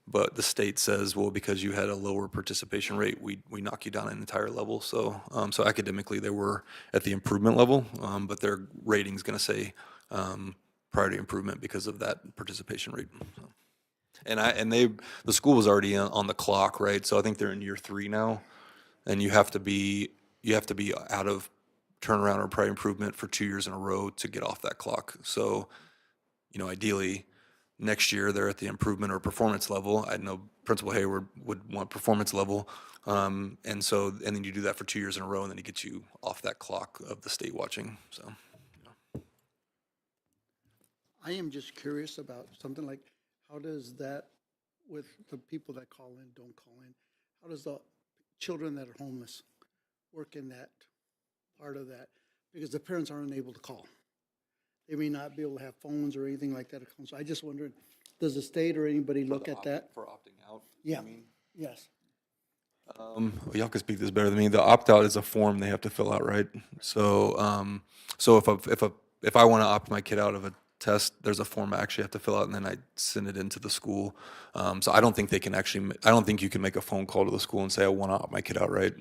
But the state says, well, because you had a lower participation rate, we knock you down an entire level. So so academically they were at the improvement level, but their rating's going to say priority improvement because of that participation rate. So. And the school was already on the clock, right? So I think they're in year 3 now, and you have to be out of turnaround or priority improvement for 2 years in a row to get off that clock. So, ideally, next year they're at the improvement or performance level. I know Principal Hayward would want performance level, and then you do that for 2 years in a row, and then it gets you off that clock of the state watching. So, I am just curious about something like, how does that, with the people that call in, don't call in, how does the children that are homeless work in that part of that? Because the parents aren't able to call. They may not be able to have phones or anything like that. So I just wondered, does the state or anybody look at that? For opting out? Yeah, yes. Y'all can speak this better than me. The opt-out is a form they have to fill out, right? So, so if I want to opt my kid out of a test, there's a form I actually have to fill out, and then I send it into the school. So I don't think I don't think you can make a phone call to the school and say, I want to opt my kid out, right?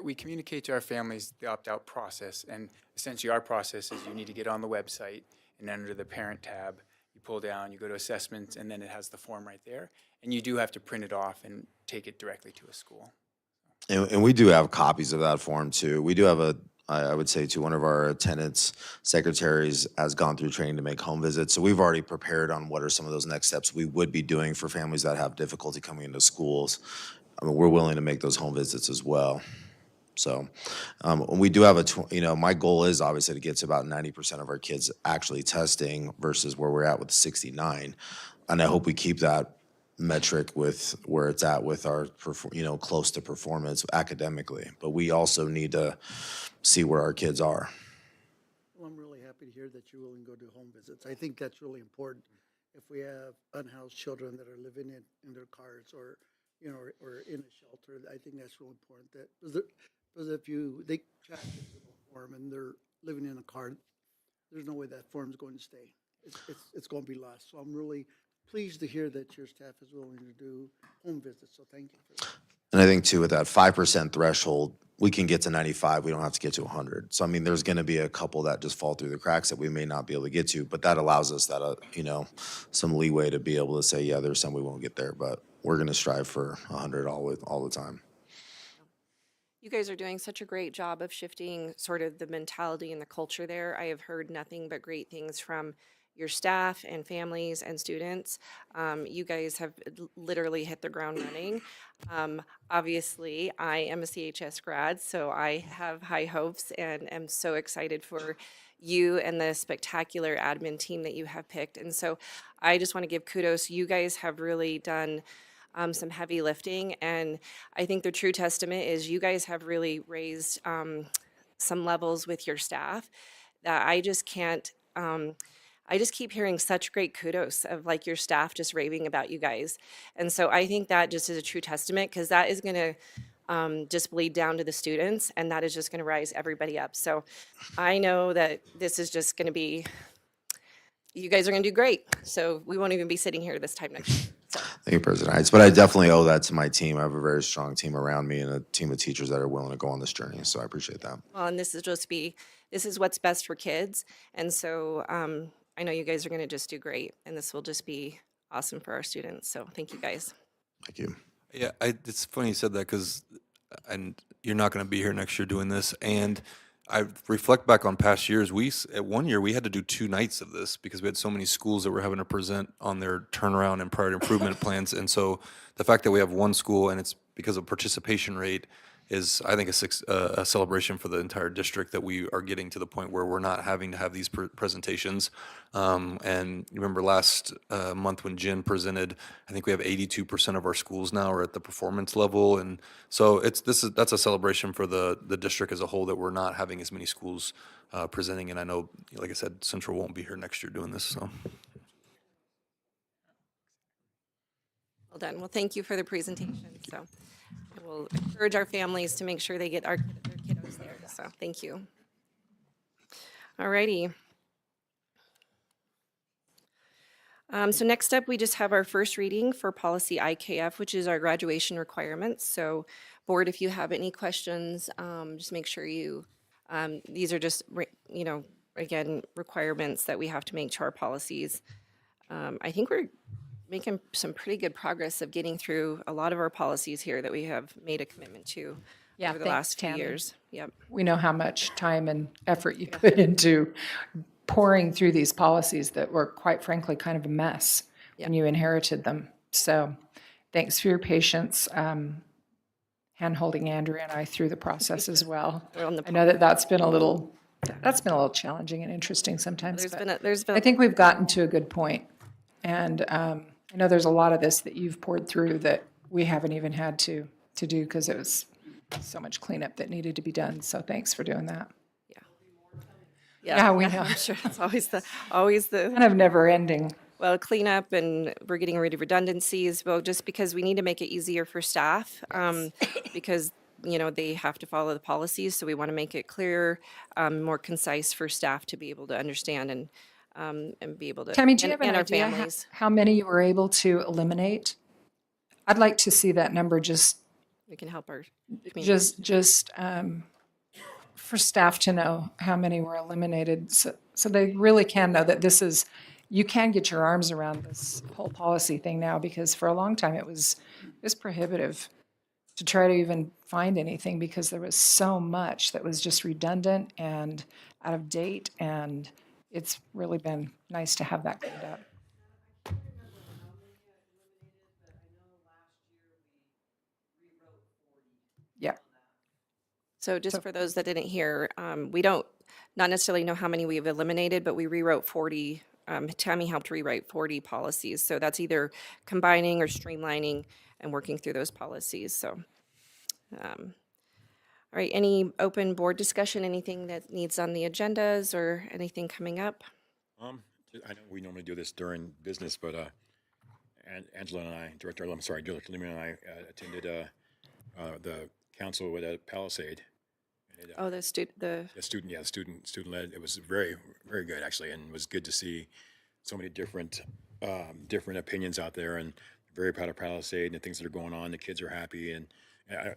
We communicate to our families the opt-out process, and essentially our process is you need to get on the website, and under the parent tab, you pull down, you go to assessments, and then it has the form right there. And you do have to print it off and take it directly to a school. And we do have copies of that form too. We do have I would say one of our attendance secretaries has gone through training to make home visits. So we've already prepared on what are some of those next steps we would be doing for families that have difficulty coming into schools. I mean, we're willing to make those home visits as well. So we do have my goal is obviously to get to about 90% of our kids actually testing versus where we're at with 69. And I hope we keep that metric with where it's at with our, close to performance academically. But we also need to see where our kids are. Well, I'm really happy to hear that you're willing to go do home visits. I think that's really important. If we have unhoused children that are living in their cars or in a shelter, I think that's real important. Because if they check the form and they're living in a car, there's no way that form's going to stay. It's going to be lost. So I'm really pleased to hear that your staff is willing to do home visits. So thank you for that. And I think too, with that 5% threshold, we can get to 95. We don't have to get to 100. So I mean, there's going to be a couple that just fall through the cracks that we may not be able to get to, but that allows us that some leeway to be able to say, yeah, there's some we won't get there, but we're going to strive for 100 all the time. You guys are doing such a great job of shifting sort of the mentality and the culture there. I have heard nothing but great things from your staff and families and students. You guys have literally hit the ground running. Obviously, I am a CHS grad, so I have high hopes and am so excited for you and the spectacular admin team that you have picked. And so I just want to give kudos. You guys have really done some heavy lifting, and I think the true testament is you guys have really raised some levels with your staff that I just can't I just keep hearing such great kudos of like your staff just raving about you guys. And so I think that just is a true testament, because that is going to just bleed down to the students, and that is just going to rise everybody up. So I know that this is just going to be, you guys are going to do great. So we won't even be sitting here this time next year. So. Thank you, President Heights. But I definitely owe that to my team. I have a very strong team around me and a team of teachers that are willing to go on this journey. So I appreciate that. Well, and this is what's best for kids. And so I know you guys are going to just do great, and this will just be awesome for our students. So thank you guys. Thank you. Yeah, it's funny you said that, because you're not going to be here next year doing this. And I reflect back on past years. At one year we had to do 2 nights of this because we had so many schools that were having to present on their turnaround and priority improvement plans. And so the fact that we have one school and it's because of participation rate is, I think, a celebration for the entire district that we are getting to the point where we're not having to have these presentations. And remember last month when Jen presented, I think we have 82% of our schools now are at the performance level. And so that's a celebration for the district as a whole, that we're not having as many schools presenting. And I know, like I said, Central won't be here next year doing this. So. Well done. Well, thank you for the presentation. So we'll encourage our families to make sure they get their kiddos there. So thank you. All righty. So next up, we just have our first reading for policy IKF, which is our graduation requirements. So board, if you have any questions, just make sure you, these are just, again, requirements that we have to make to our policies. I think we're making some pretty good progress of getting through a lot of our policies here that we have made a commitment to Yeah, over the thanks, last few Tammy. years. Yep. We know how much time and effort you put into pouring through these policies that were, quite frankly, kind of a mess when you inherited them. So thanks for your patience, hand-holding Andrea and I through the process as well. We're on the I know that that's been a little challenging and interesting sometimes. There's been I think we've gotten to a good point. And I know there's a lot of this that you've poured through that we haven't even had to do because it was so much cleanup that needed to be done. So thanks for doing that. Yeah, we know. I'm sure it's always the Kind of never ending. well, cleanup, and we're getting rid of redundancies. Well, just because we need to make it easier for staff, because they have to follow the policies, so we want to make it clearer, more concise for staff to be able to understand and be able to. Tammy, do you have an and our idea families. how many you were able to eliminate? I'd like to see that number just We can help our community. for staff to know how many were eliminated, so they really can know that this is, you can get your arms around this whole policy thing now, because for a long time it was prohibitive to try to even find anything, because there was so much that was just redundant and out of date, and it's really been nice to have that cleaned up. Yeah. So just for those that didn't hear, we don't not necessarily know how many we've eliminated, but we rewrote 40. Tammy helped rewrite 40 policies. So that's either combining or streamlining and working through those policies. So, all right, any open board discussion, anything that needs on the agendas or anything coming up? I know we normally do this during business, but Angela and I, Director Lehman and I attended the council at Palisade. And Oh, the student. the student led. It was very, very good actually, and it was good to see so many different opinions out there, and very proud of Palisade and the things that are going on. The kids are happy, and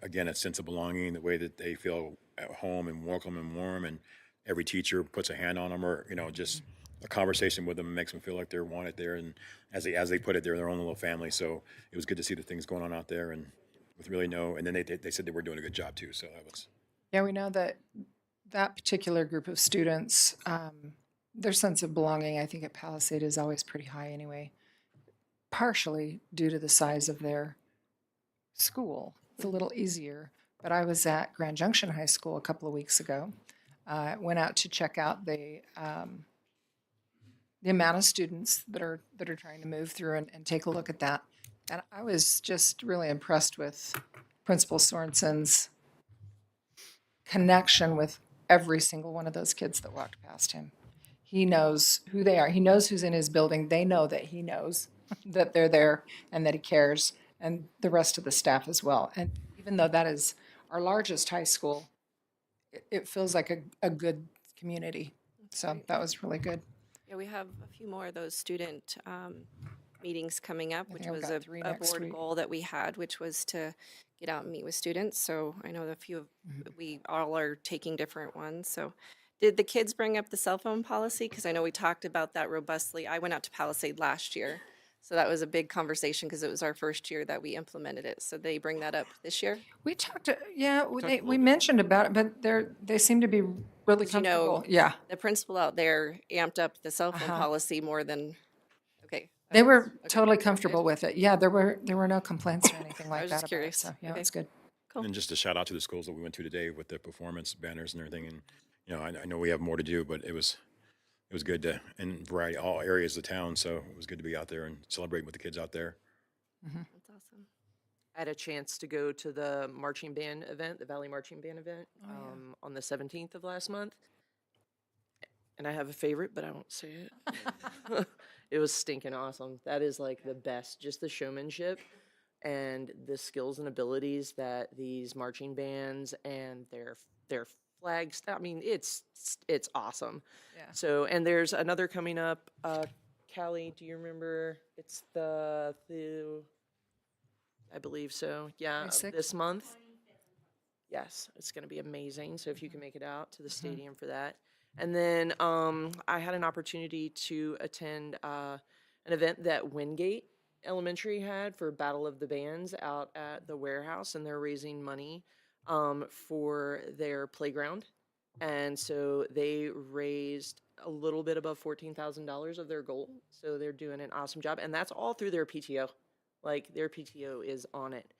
again, a sense of belonging, the way that they feel at home and welcome and warm, and every teacher puts a hand on them, or just a conversation with them makes them feel like they're wanted there, and as they put it, they're their own little family. So it was good to see the things going on out there, and with really and then they said they were doing a good job too. So that was. Yeah, we know that that particular group of students, their sense of belonging, I think at Palisade is always pretty high anyway, partially due to the size of their school. It's a little easier. But I was at Grand Junction High School a couple of weeks ago. Went out to check out the amount of students that are trying to move through and take a look at that. And I was just really impressed with Principal Sorensen's connection with every single one of those kids that walked past him. He knows who they are. He knows who's in his building. They know that he knows that they're there and that he cares, and the rest of the staff as well. And even though that is our largest high school, it feels like a good community. So that was really good. Yeah, we have a few more of those student meetings coming up, which think I've was got 3 next board week. goal that we had, which was to get out and meet with students. So I know we all are taking different ones. So did the kids bring up the cell phone policy? Because I know we talked about that robustly. I went out to Palisade last year. So that was a big conversation because it was our first year that we implemented it. So they bring that up this year? We talked, we mentioned about it, but they seem to be really You know, comfortable. Yeah, the principal out there amped up the cell phone Uh-huh. policy more than, okay. they were totally comfortable with it. Yeah, there were no complaints or anything like was that just about it. curious. So, yeah, Okay. it's good. Cool. And just a shout out to the schools that we went to today with the performance banners and everything. And I know we have more to do, but it was good to in variety all areas of town. So it was good to be out there and celebrate with the kids out there. That's awesome. I had a chance to go to the marching band event, the Valley Marching Band event, on the 17th of last month. And I have a favorite, but I won't say it. It was stinking awesome. That is like the best, just the showmanship. and the skills and abilities that these marching bands and their flags, I mean, it's awesome. Yeah. So, and there's another coming up, Callie, do you remember? It's the I believe so, yeah, 26th? this month. Yes, it's gonna be amazing, so if you can make it out to the stadium for that. And then, I had an opportunity to attend, an event that Wingate Elementary had for Battle of the Bands out at the warehouse, and they're raising money, for their playground. And so they raised a little bit above $14,000 of their goal, so they're doing an awesome job, and that's all through their PTO. Like, their PTO is on it.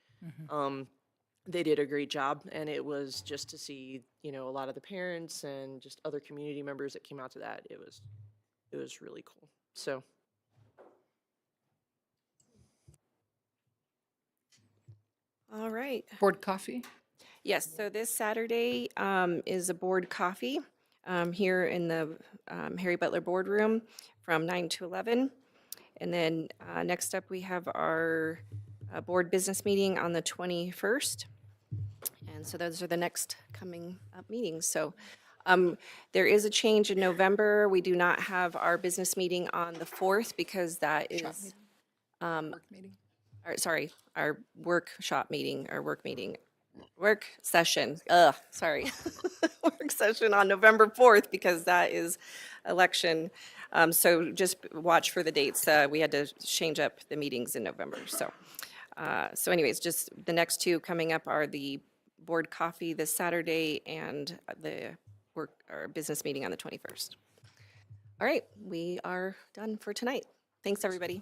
They did a great job, and it was just to see, you know, a lot of the parents and just other community members that came out to that. It was really cool. So, All right. Board coffee? Yes, so this Saturday is a board coffee here in the Harry Butler Boardroom from 9 to 11. And then next up, we have our board business meeting on the 21st. And so those are the next coming up meetings. So there is a change in November. We do not have our business meeting on the 4th because that is, Work meeting? our workshop meeting, work session, work session on November 4th because that is election. So just watch for the dates. We had to change up the meetings in November, so. So anyways, just the next two coming up are the board coffee this Saturday and the business meeting on the 21st. All right, we are done for tonight. Thanks, everybody.